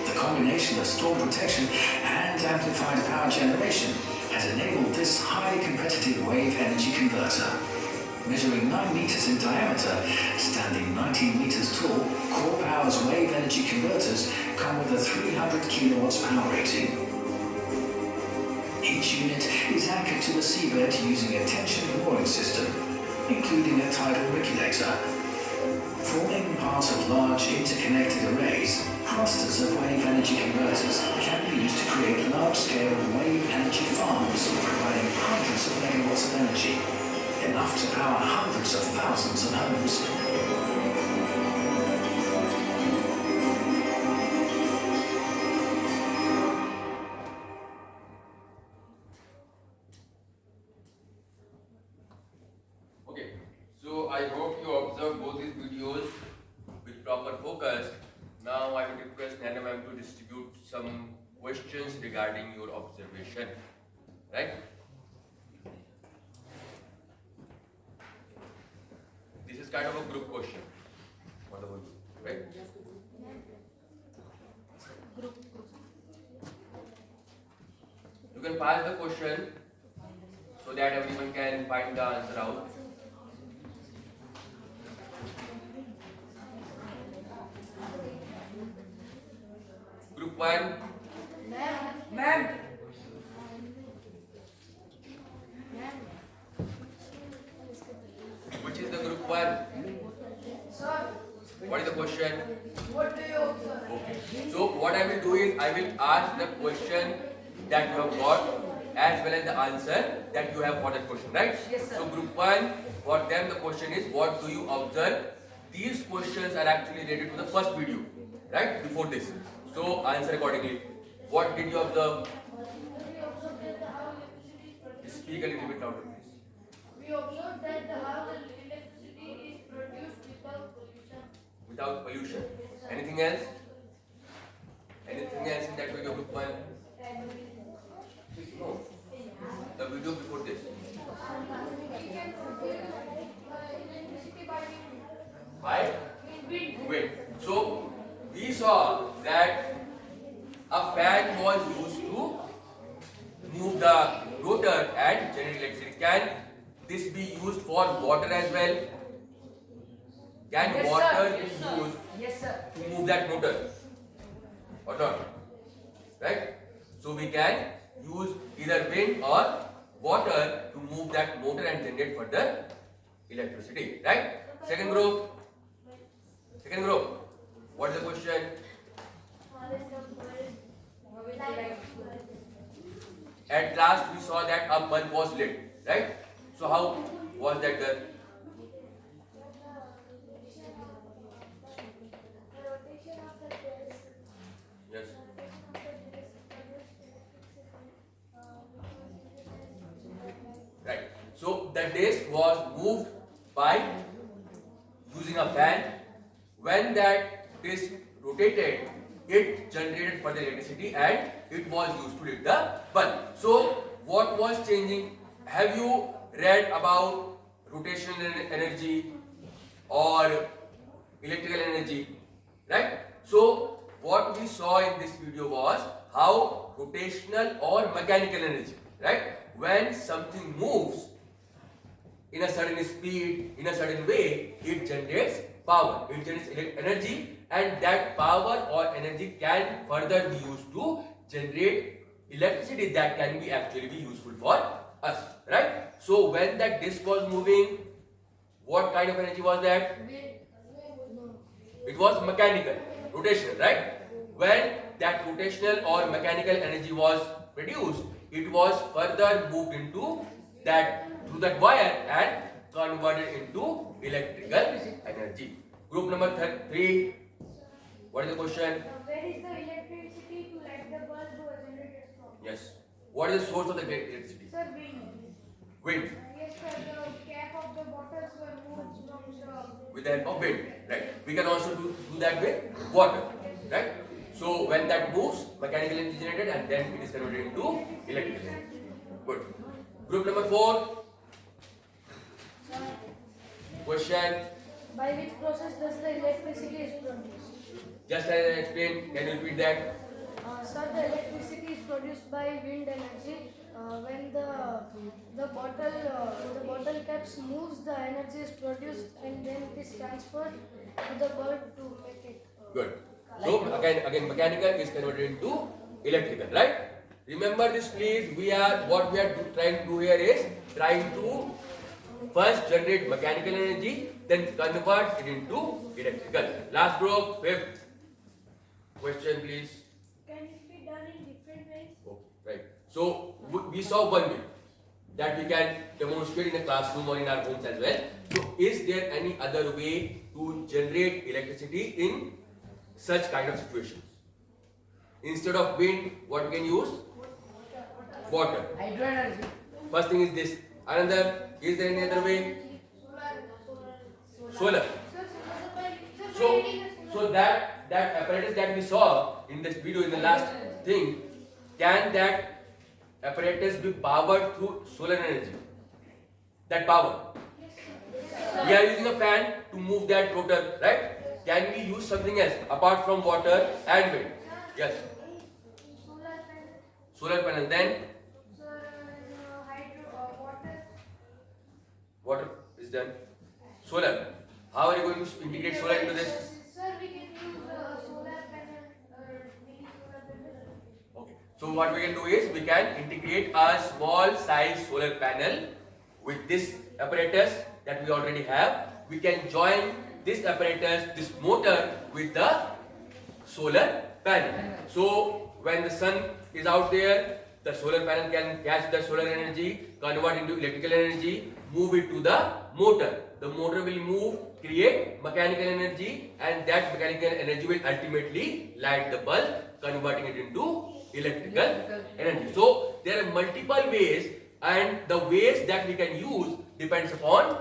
Speaker 14: The combination of storm protection and amplified power generation has enabled this highly competitive wave energy converter. Measuring 9 meters in diameter, standing 19 meters tall, Core Power's wave energy converters come with a 300 kilowatts power rating. Each unit is anchored to the seabed using a tension mooring system, including a tidal regulator. Forming part of large interconnected arrays, clusters of wave energy converters can be used to create large-scale wave energy farms, providing hundreds of megawatts of energy, enough to power hundreds of thousands of homes.
Speaker 13: Okay, so I hope you observed both these videos with proper focus. Now I will request Nana ma'am to distribute some questions regarding your observation. Right? This is kind of a group question for the whole group, right? You can pass the question so that everyone can find the answer out. Group 1.
Speaker 11: Ma'am.
Speaker 13: Which is the group 1?
Speaker 11: Sir.
Speaker 13: What is the question?
Speaker 11: What do you observe?
Speaker 13: Okay. So what I will do is I will ask the question that you have got as well as the answer that you have for that question, right?
Speaker 11: Yes, sir.
Speaker 13: So group 1, for them the question is what do you observe? These questions are actually related to the first video, right? Before this. So answer accordingly. What did you observe? Speak a little bit louder, please.
Speaker 11: We observed that how the electricity is produced without pollution.
Speaker 13: Without pollution. Anything else? Anything else in that video group 1? No. The video before this.
Speaker 11: We can produce electricity by wind.
Speaker 13: By?
Speaker 11: Wind.
Speaker 13: Wind. So we saw that a fan was used to move the rotor and generate electricity. Can this be used for water as well? Can
Speaker 11: Yes,
Speaker 13: water
Speaker 11: sir.
Speaker 13: be
Speaker 11: Yes, sir.
Speaker 13: used
Speaker 11: Yes, sir.
Speaker 13: to move that motor or not? Right? So we can use either wind or water to move that motor and generate further electricity. Right? Second group. Second group. What is the question? At last we saw that a bulb was lit. Right? So how was that done? Yes. Right. So the disc was moved by using a fan. When that disc rotated, it generated further electricity and it was used to lit the bulb. So what was changing? Have you read about rotational energy or electrical energy? Right? So what we saw in this video was how rotational or mechanical energy, right? When something moves in a certain speed, in a certain way, it generates power, it generates energy, and that power or energy can further be used to generate electricity that can be actually be useful for us, right? So when that disc was moving, what kind of energy was that? It was mechanical, rotational, right? When that rotational or mechanical energy was produced, it was further moved into that through that wire and converted into electrical energy. Group number 3. What is the question?
Speaker 11: Where is the electricity to light the bulb generated from?
Speaker 13: Yes. What is the source of the electricity?
Speaker 11: Sir, wind.
Speaker 13: Wind.
Speaker 11: Yes, sir. The cap of the bottles were moved from the...
Speaker 13: With the help of wind, right? We can also do that with water, right? So when that moves, mechanical energy is generated and then it is converted into electrical energy. Good. Group number 4. Question.
Speaker 11: By which process does the electricity is produced?
Speaker 13: Just as I explained, can you repeat that?
Speaker 11: Sir, the electricity is produced by wind energy. When the bottle caps moves, the energy is produced and then it is transferred to the bulb to make it.
Speaker 13: Good. So again mechanical is converted into electrical, right? Remember this please, what we are trying to do here is trying to first generate mechanical energy, then convert it into electrical. Last group, 5th question please.
Speaker 11: Can it be done in different ways?
Speaker 13: Okay, right. So we saw one way that we can demonstrate in a classroom or in our homes as well. So is there any other way to generate electricity in such kind of situations? Instead of wind, what we can use? Water.
Speaker 2: Hydro energy.
Speaker 13: First thing is this. Another, is there any other way? Solar. So that apparatus that we saw in this video in the last thing, can that apparatus be powered through solar energy? That power. We are using a fan to move that rotor, right? Can we use something else apart from water and wind? Yes. Solar panel. Then water is done. Solar. How are you going to integrate solar into this?
Speaker 11: Sir, we can use solar panel, mini solar panel.
Speaker 13: Okay. So what we can do is we can integrate a small size solar panel with this apparatus that we already have. We can join this apparatus, this motor with the solar panel. So when the sun is out there, the solar panel can catch the solar energy, convert into electrical energy, move it to the motor. The motor will move, create mechanical energy, and that mechanical energy will ultimately light the bulb, converting it into electrical energy. So there are multiple ways, and the ways that we can use depends upon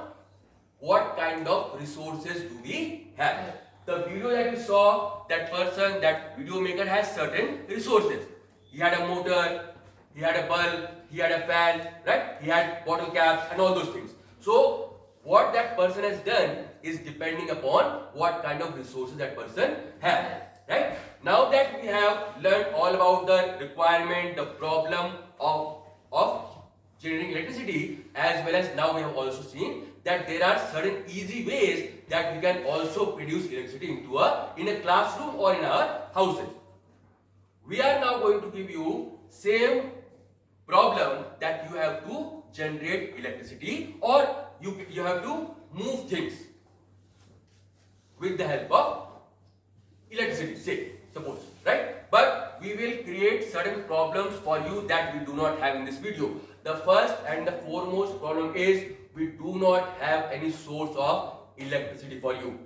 Speaker 13: what kind of resources do we have. The video that we saw, that person, that video maker has certain resources. He had a motor, he had a bulb, he had a fan, right? He had bottle caps and all those things. So what that person has done is depending upon what kind of resources that person has, right? Now that we have learned all about the requirement, the problem of generating electricity, as well as now we have also seen that there are certain easy ways that we can also produce electricity in a classroom or in our houses. We are now going to give you same problem that you have to generate electricity, or you have to move things with the help of electricity, say, suppose, right? But we will create certain problems for you that we do not have in this video. The first and the foremost problem is we do not have any source of electricity for you.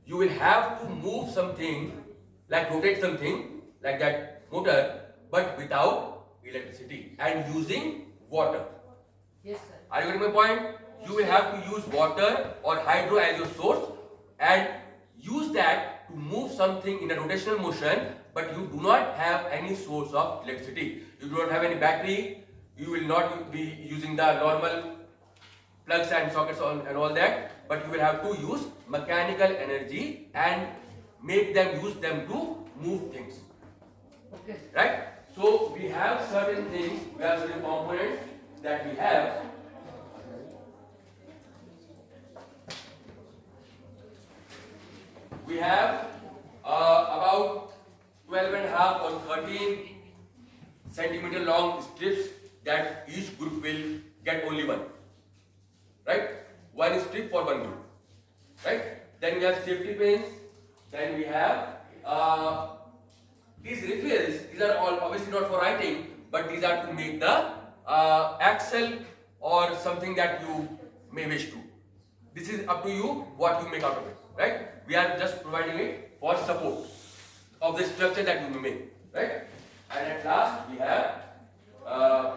Speaker 13: You will have to move something, like rotate something, like that motor, but without electricity and using water.
Speaker 2: Yes, sir.
Speaker 13: Are you getting my point? You will have to use water or hydro as your source and use that to move something in a rotational motion, but you do not have any source of electricity. You do not have any battery, you will not be using the normal plugs and sockets and all that, but you will have to use mechanical energy and use them to move things.
Speaker 2: Okay.
Speaker 13: Right? So we have certain things, we have certain components that we have. We have about 12.5 or 13 centimeter long strips that each group will get only one. Right? One strip for one group. Right? Then we have safety pins. Then we have these refills. These are all obviously not for writing, but these are to make the axle or something that you may wish to. This is up to you what you make out of it. Right? We are just providing it for support of the structure that you may make. Right? And at last we have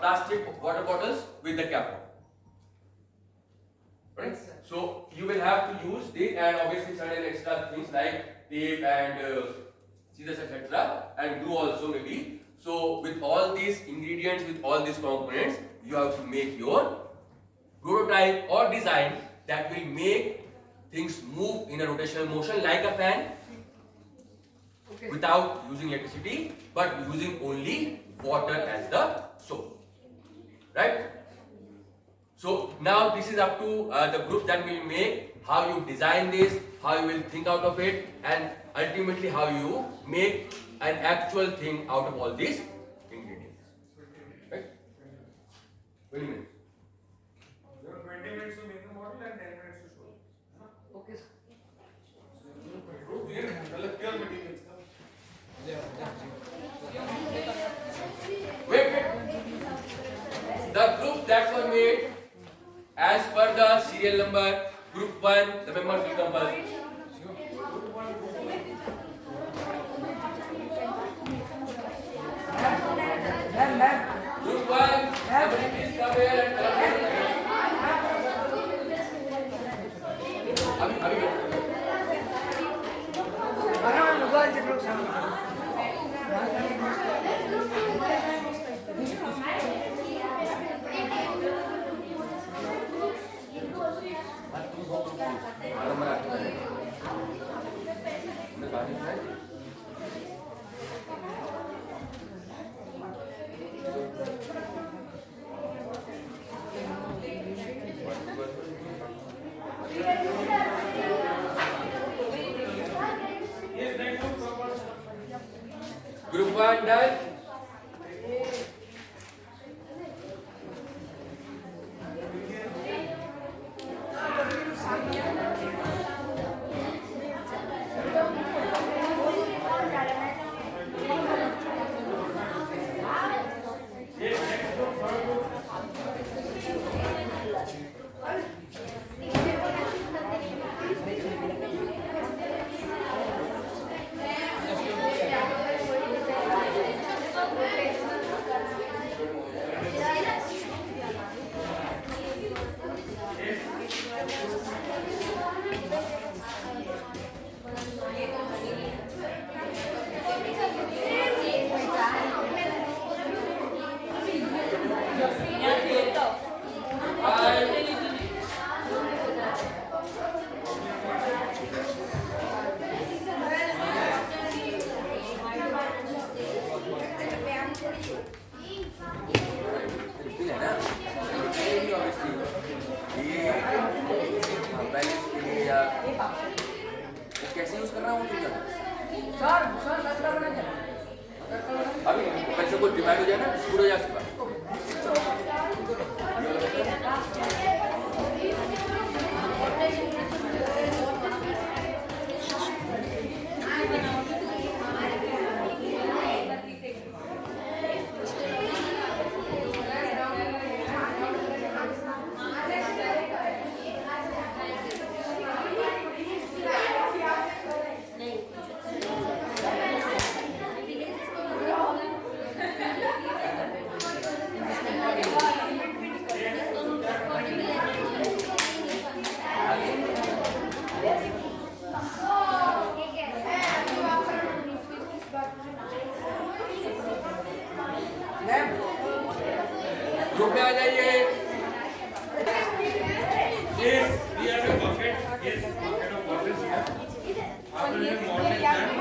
Speaker 13: plastic water bottles with the cap on. Right? So you will have to use this and obviously certain extra things like tape and scissors, etc. and glue also maybe. So with all these ingredients, with all these components, you have to make your prototype or design that will make things move in a rotational motion like a fan, without using electricity but using only water as the source. Right? So now this is up to the group that will make how you design this, how you will think out of it, and ultimately how you make an actual thing out of all these ingredients. Right? 20 minutes.
Speaker 1: You have 20 minutes to make the model and 10 minutes to show.
Speaker 2: Okay.
Speaker 13: Wait. The groups that were made as per the serial number, group 1, the members will come first. Group 1, somebody please come here and Group 1 done. कैसे use करना है अभी पैसे को divide हो जाए ना school हो जाए ग्रुप में आ जाइए।
Speaker 1: Yes, we have a bucket. Yes, bucket of water is here. After you model that,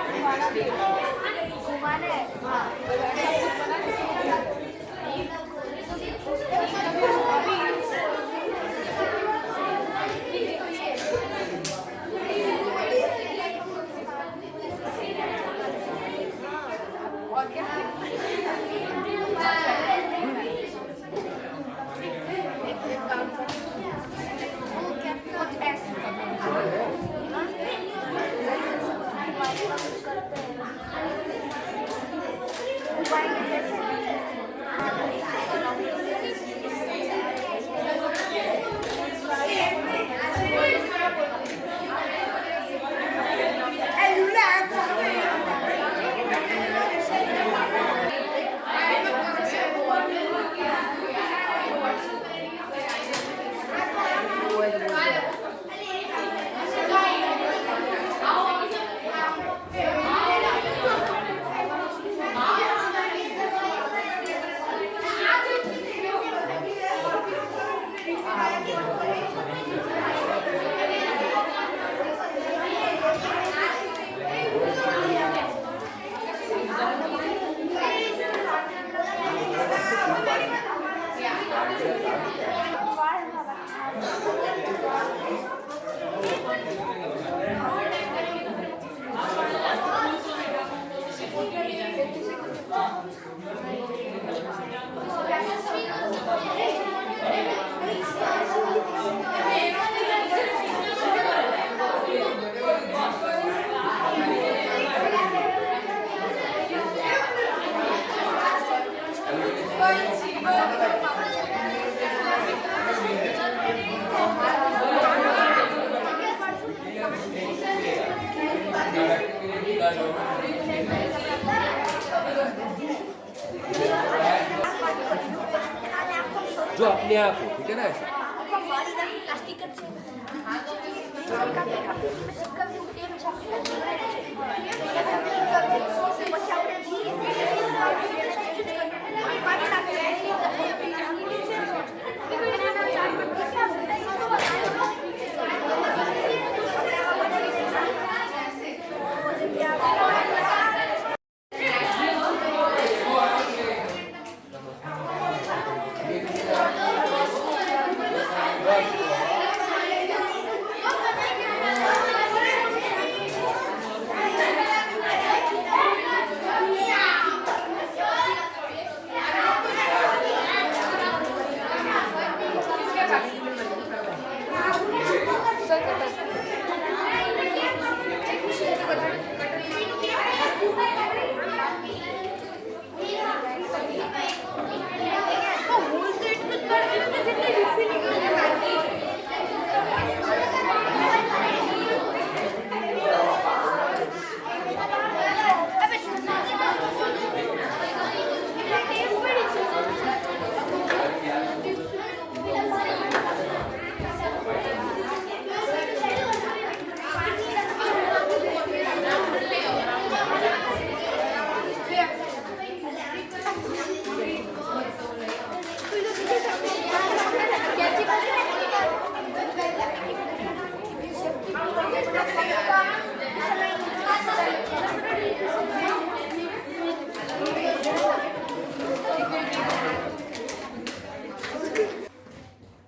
Speaker 13: जो अपने आप हो, ठीक है ना ऐसा।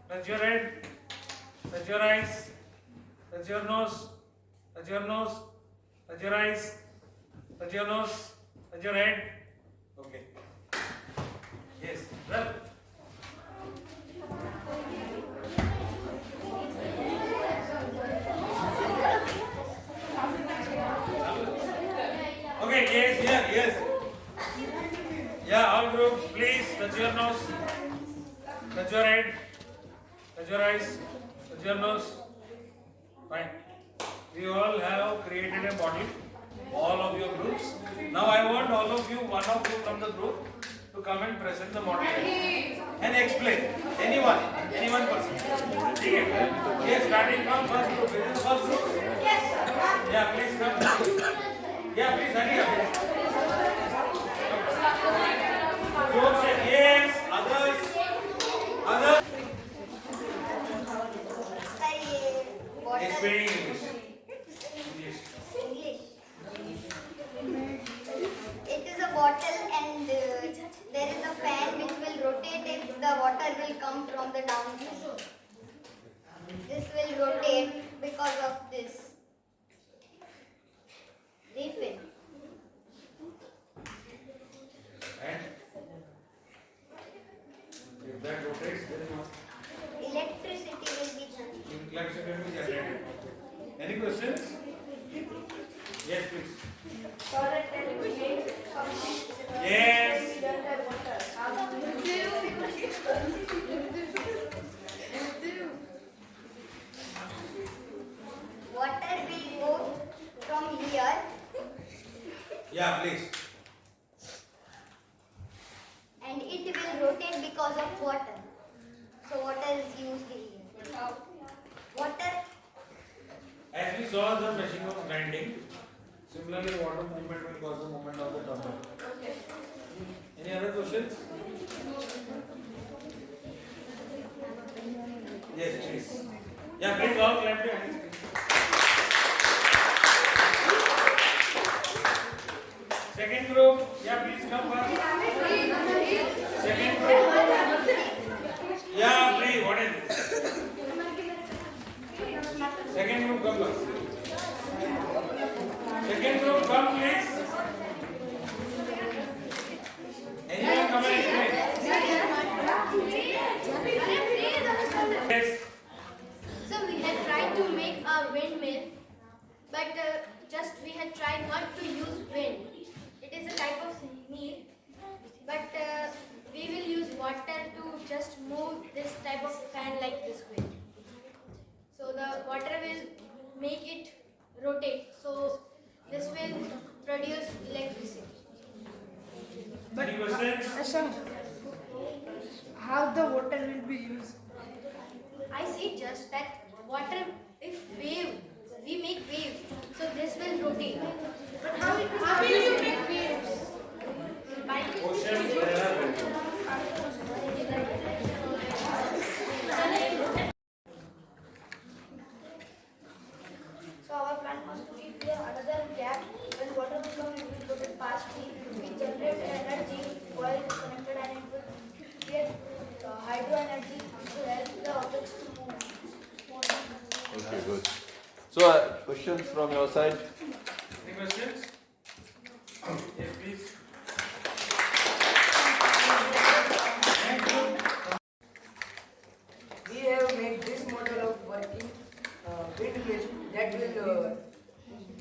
Speaker 1: touch your head, touch your eyes, touch your nose, touch your nose, touch your eyes, touch your nose, touch your head. Okay. Yes, well. Okay, yes, yes. Yeah, all groups, please touch your nose, touch your head, touch your eyes, touch your nose. Fine. We all have created a model, all of your groups. Now I want all of you, one of you from the group, to come and present the model and explain. Anyone person. Okay. Yes, starting from first group. Is this first group? Yes. Yeah, please come. Yeah, please hurry up. Group said yes, others.
Speaker 12: bottle and there is a fan which will rotate if the water will come from the downside. This will rotate because of this refill.
Speaker 1: And if that rotates, then
Speaker 12: Electricity will be generated.
Speaker 1: electricity will be generated. Any questions? Yes, please. Yes.
Speaker 12: Water will go from here
Speaker 1: Yeah, please.
Speaker 12: and it will rotate because of water. So water is used here. Water,
Speaker 1: As we saw the machine of grinding, similarly water movement will cause the movement of the tumbler. Any other questions? Yes, please. Yeah, please all clap your hands. Second group, yeah, please come first. Second group. Yeah, please, what is this? Second group, come first. Second group, come please. Anyone come and explain? Yes.
Speaker 3: So we had tried to make a windmill, but just we had tried not to use wind. It is a type of need, but we will use water to just move this type of fan like this way. So the water will make it rotate. So this will produce electricity.
Speaker 1: Any questions?
Speaker 11: How the water will be used?
Speaker 3: I see just that water, if we make waves, so this will rotate. But how will you make waves? By
Speaker 1: Questions? There are many.
Speaker 3: So our plan was to keep here another gap. When water will come, it will rotate fastly. We generate energy while connected, and it will create hydro energy to help the objects to move.
Speaker 15: Okay, good. So, questions from your side?
Speaker 1: Any questions? Yes, please.
Speaker 11: We have made this model of working windmill that will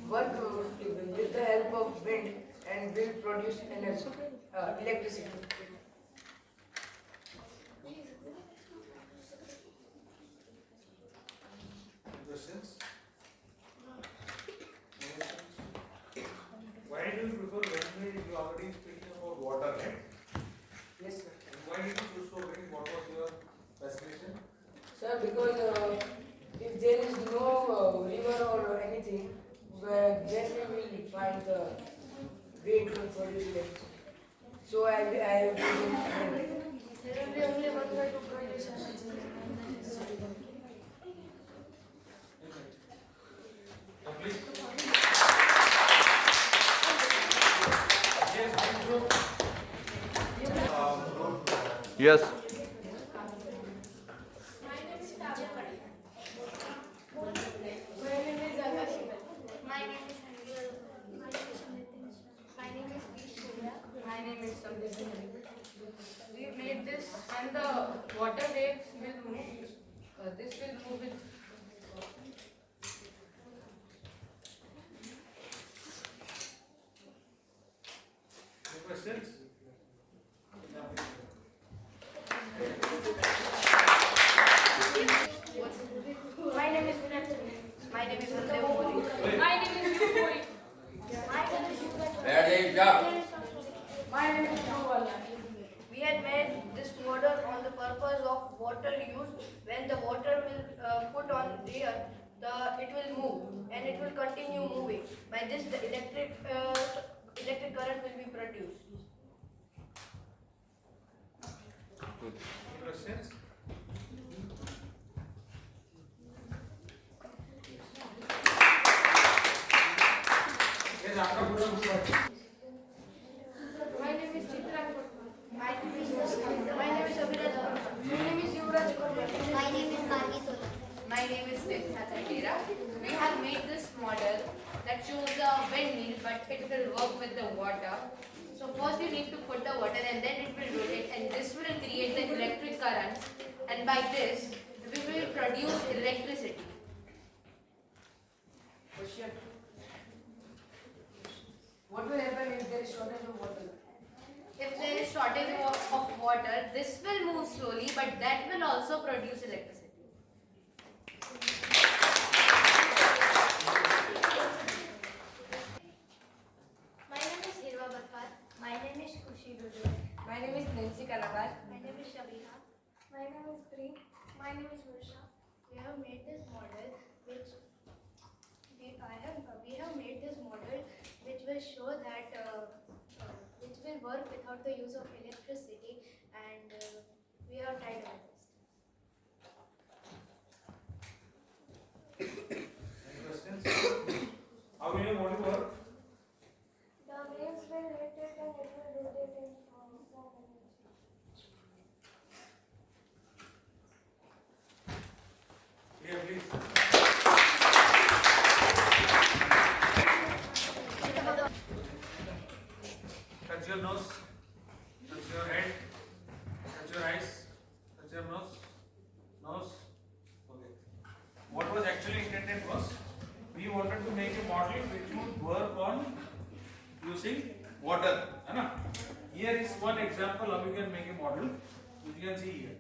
Speaker 11: work with the help of wind and will produce energy, electricity.
Speaker 1: Questions? Why do you prefer windmill? You already speaking about water, right?
Speaker 11: Yes, sir.
Speaker 1: And why did you choose for wind? What was your fascination?
Speaker 11: Sir, because if there is no river or anything, then we will find the way to produce electricity. So I have chosen wind. There will be only one way to produce energy.
Speaker 1: Please. Yes, next group.
Speaker 15: Yes.
Speaker 3: My name is Angel. My name is Vishnu.
Speaker 2: My name is Samdhisha. We made this and the water waves will move. This will move with
Speaker 1: Any questions?
Speaker 3: My name is Vinay.
Speaker 2: my name is Renewable.
Speaker 3: My name is Yuri. My name is
Speaker 13: Ready, jump.
Speaker 11: My name is Renewable.
Speaker 2: We had made this model on the purpose of water use. When the water will put on air, it will move and it will continue moving. By this, the electric current will be produced.
Speaker 1: Any questions? Yes, आपका पूरा
Speaker 10: water and then it will rotate and this will create the electric current and by this we will produce electricity.
Speaker 11: Question. What will happen if there is shortage of water?
Speaker 10: If there is shortage of water, this will move slowly but that will also produce electricity.
Speaker 2: My name is Hirva Batkar. My name is Kushi Dudu.
Speaker 11: My name is Nancy Kalabar.
Speaker 2: My name is Shabiha. My name is Pri. My name is Varsha. We have made this model we have made this model which will show that which will work without the use of electricity and we have tried our best.
Speaker 1: Any questions? How will your model work?
Speaker 2: The waves will rotate and it will rotate in 4 minutes.
Speaker 1: Here, please. Touch your nose, touch your head, touch your eyes, touch your nose. Okay. What was actually intended was, we wanted to make a model which would work on using water. Here is one example how you can make a model, which you can see here.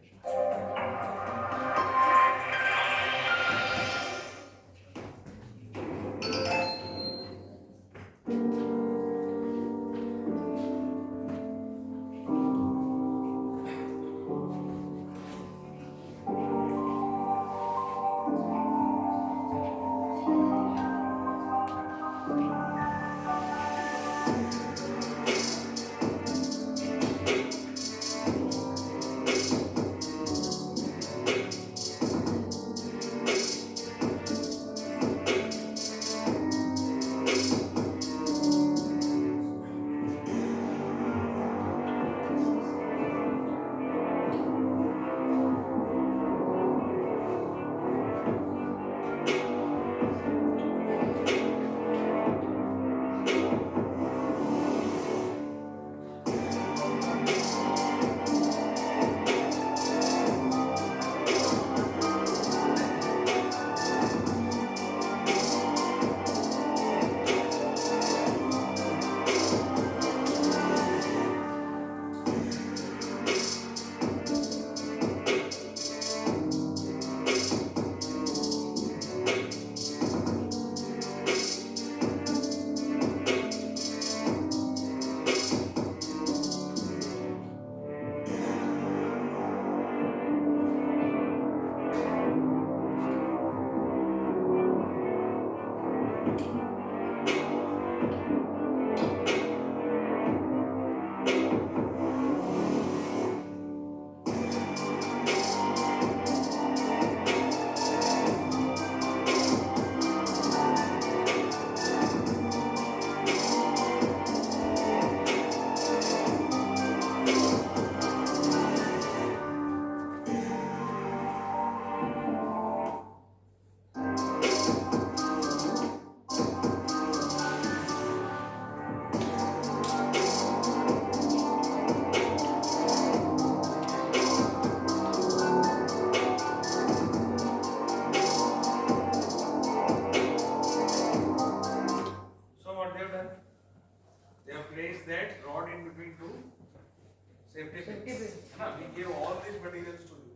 Speaker 1: safety pins. We gave all these materials to you.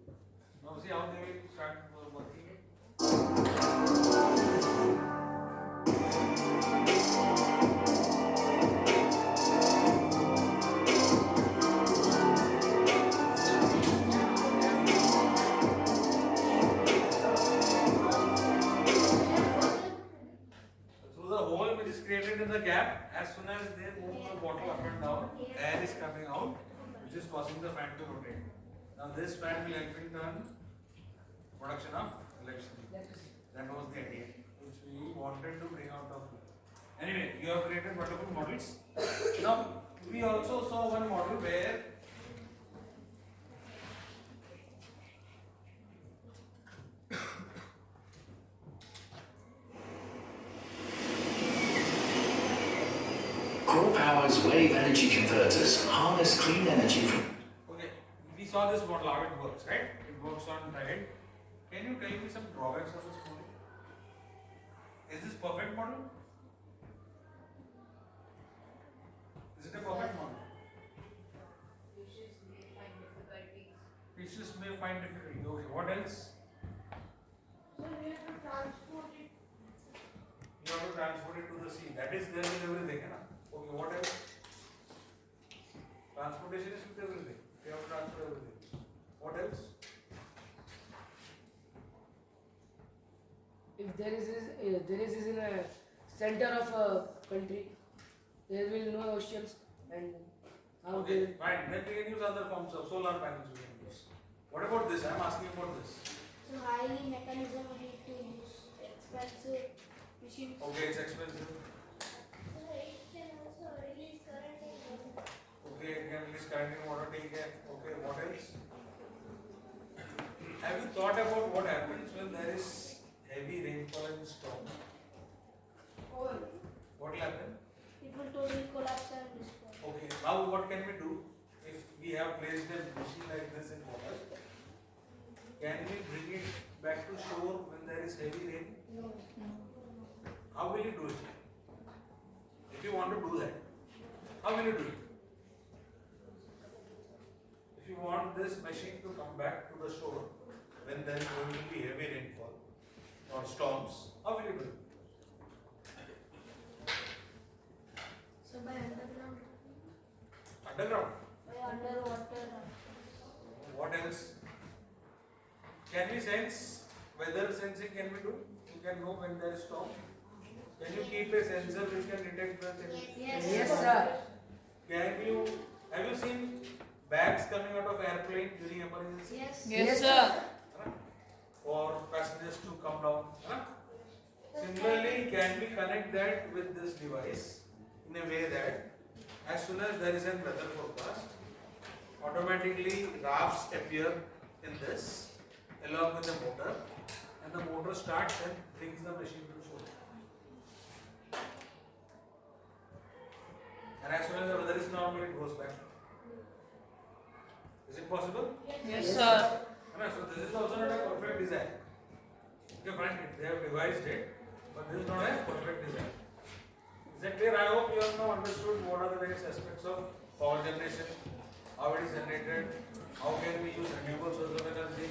Speaker 1: Now see how they will start working it. Through the hole which is created in the gap, as soon as they move the bottle up and down, air is coming out, which is causing the fan to rotate. Now this fan will help in turn production of electricity. That was the idea which we wanted to bring out of. Anyway, you have created wonderful models. Now we also saw one model where
Speaker 14: Core power Tidal's wave energy converters harness clean energy from...
Speaker 1: Okay, we saw this model how it works, right? It works on Tidal. Can you tell me some drawbacks of this model? Is this perfect model? Is it a perfect model? Fishes may find difficulty. Okay, what else?
Speaker 11: So we have to transport it.
Speaker 1: You have to transport it to the sea. That is there with everything, right? Okay, what else? Transportation is with everything. You have to transport everything. What else?
Speaker 16: If there is in a center of a country, there will be no oceans and how
Speaker 1: Okay, fine. Then we can use other forms of solar panels we can use. What about this? I am asking about this.
Speaker 11: So highly mechanism we need to use expensive machines.
Speaker 1: Okay, it's expensive.
Speaker 11: It can also release current in water.
Speaker 1: Okay, it can release current in water. Take care. Okay, what else? Have you thought about what happens when there is heavy rainfall and storm?
Speaker 11: Or
Speaker 1: What will happen?
Speaker 11: it will totally collapse and destroy.
Speaker 1: Okay, now what can we do if we have placed a machine like this in water? Can we bring it back to shore when there is heavy rain?
Speaker 11: No.
Speaker 1: How will you do it? If you want to do that, how will you do it? If you want this machine to come back to the shore when there is going to be heavy rainfall or storms, how will you do it?
Speaker 11: So by underground.
Speaker 1: Underground.
Speaker 11: By underwater.
Speaker 1: What else? Can we sense weather sensing? Can we do? You can know when there is storm. Can you keep a sensor which can detect the thing?
Speaker 16: Yes, sir.
Speaker 1: Can you? Have you seen bags coming out of airplane during emergency?
Speaker 16: Yes, sir.
Speaker 1: For passengers to come down. Similarly, can we connect that with this device in a way that as soon as there is a weather forecast, automatically rafts appear in this along with the motor, and the motor starts and brings the machine to shore. And as soon as the weather is normal, it goes back. Is it possible?
Speaker 16: Yes, sir.
Speaker 1: So this is also not a perfect design. Okay, fine, they have devised it, but this is not a perfect design. Is that clear? I hope you have now understood what are the various aspects of power generation, how it is generated, how can we use renewable sources of energy.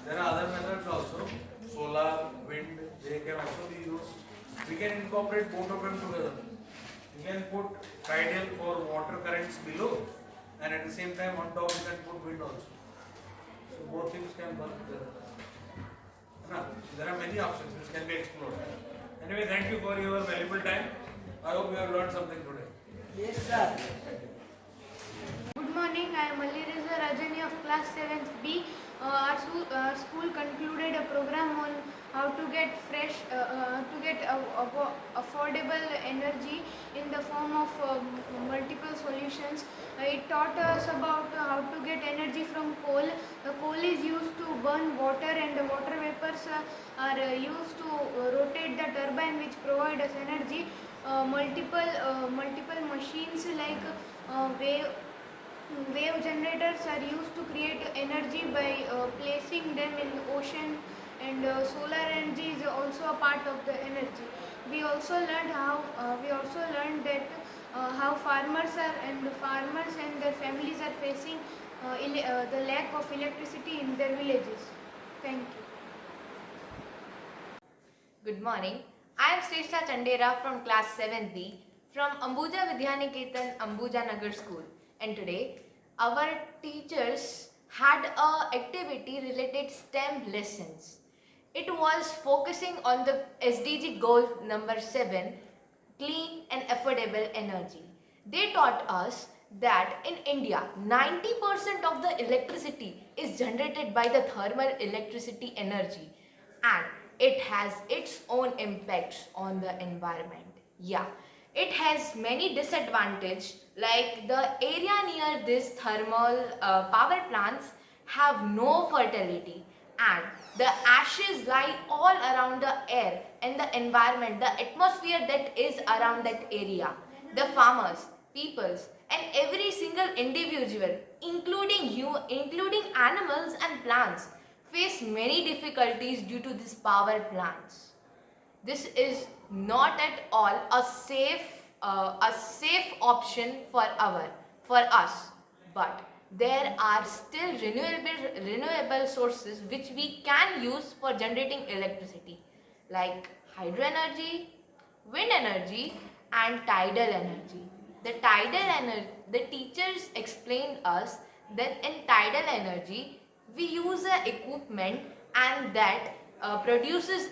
Speaker 1: There are other methods also, solar, wind, they can also be used. We can incorporate both of them together. You can put tidal for water currents below, and at the same time on top you can put wind also. So both things can work together. There are many options which can be explored. Anyway, thank you for your valuable time. I hope you have learned something today.
Speaker 16: Yes, sir.
Speaker 11: Good morning, I am Alireza Rajani of class 7th B. Our school concluded a program on how to get affordable energy in the form of multiple solutions. It taught us about how to get energy from coal. The coal is used to burn water, and the water vapors are used to rotate the turbine, which provide us energy. Multiple machines like wave generators are used to create energy by placing them in the ocean, and solar energy is also a part of the energy. We also learned that how farmers and their families are facing the lack of electricity in their villages. Thank you.
Speaker 10: Good morning. I am Srishta Chandera from class 7B from Ambuja Vidyaniketan Ambuja Nagar School, and today our teachers had a activity related STEM lessons. It was focusing on the SDG goal number 7, clean and affordable energy. They taught us that in India 90% of the electricity is generated by the thermal electricity energy, and it has its own impacts on the environment. Yeah, it has many disadvantages, like the area near these thermal power plants have no fertility, and the ashes lie all around the air and the environment, the atmosphere that is around that area. The farmers peoples, and every single individual, including animals and plants, face many difficulties due to these power plants. This is not at all a safe option for us, but there are still renewable sources which we can use for generating electricity, like hydro energy, wind energy, and tidal energy. The teachers explained us that in tidal energy we use a equipment and that produces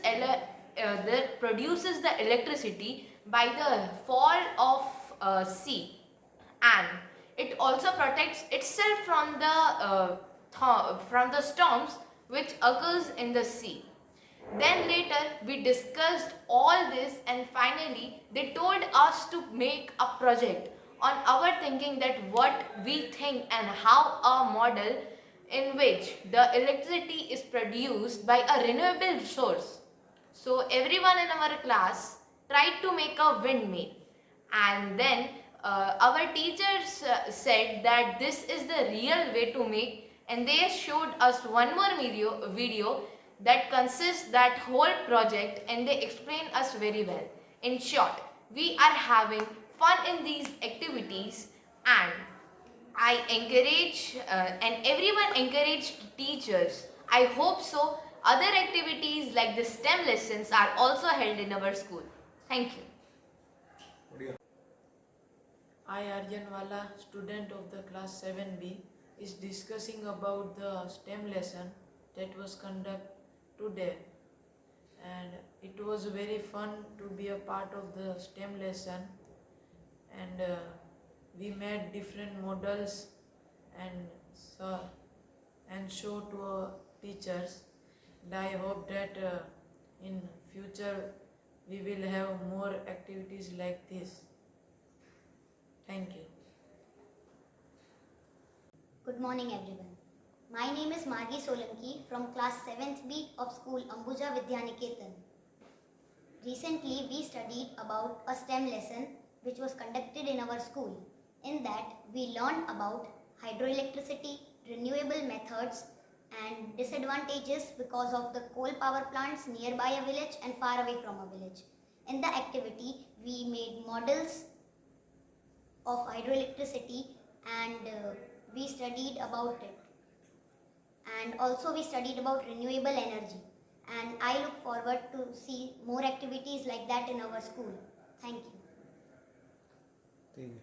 Speaker 10: the electricity by the fall of sea, and it also protects itself from the storms which occurs in the sea. Then later we discussed all this, and finally they told us to make a project on our thinking, that what we think and how a model in which the electricity is produced by a renewable source. So everyone in our class tried to make a windmill, and then our teachers said that this is the real way to make, and they showed us one more video that consists that whole project, and they explained us very well. In short, we are having fun in these activities, and I encourage and everyone encouraged teachers. I hope so. Other activities like the STEM lessons are also held in our school. Thank you.
Speaker 17: I, Arjanwala, student of the class 7B, is discussing about the STEM lesson that was conducted today. And it was very fun to be a part of the STEM lesson. And we made different models and show to our teachers. And I hope that in future we will have more activities like this. Thank you.
Speaker 12: Good morning everyone. My name is Margi Solanki from class 7th B of school Ambuja Vidyaniketan. Recently we studied about a STEM lesson which was conducted in our school. In that we learned about hydroelectricity, renewable methods, and disadvantages because of the coal power plants nearby a village and far away from a village. In the activity we made models of hydroelectricity, and we studied about it, and also we studied about renewable energy, and I look forward to see more activities like that in our school. Thank you.
Speaker 15: Thank you.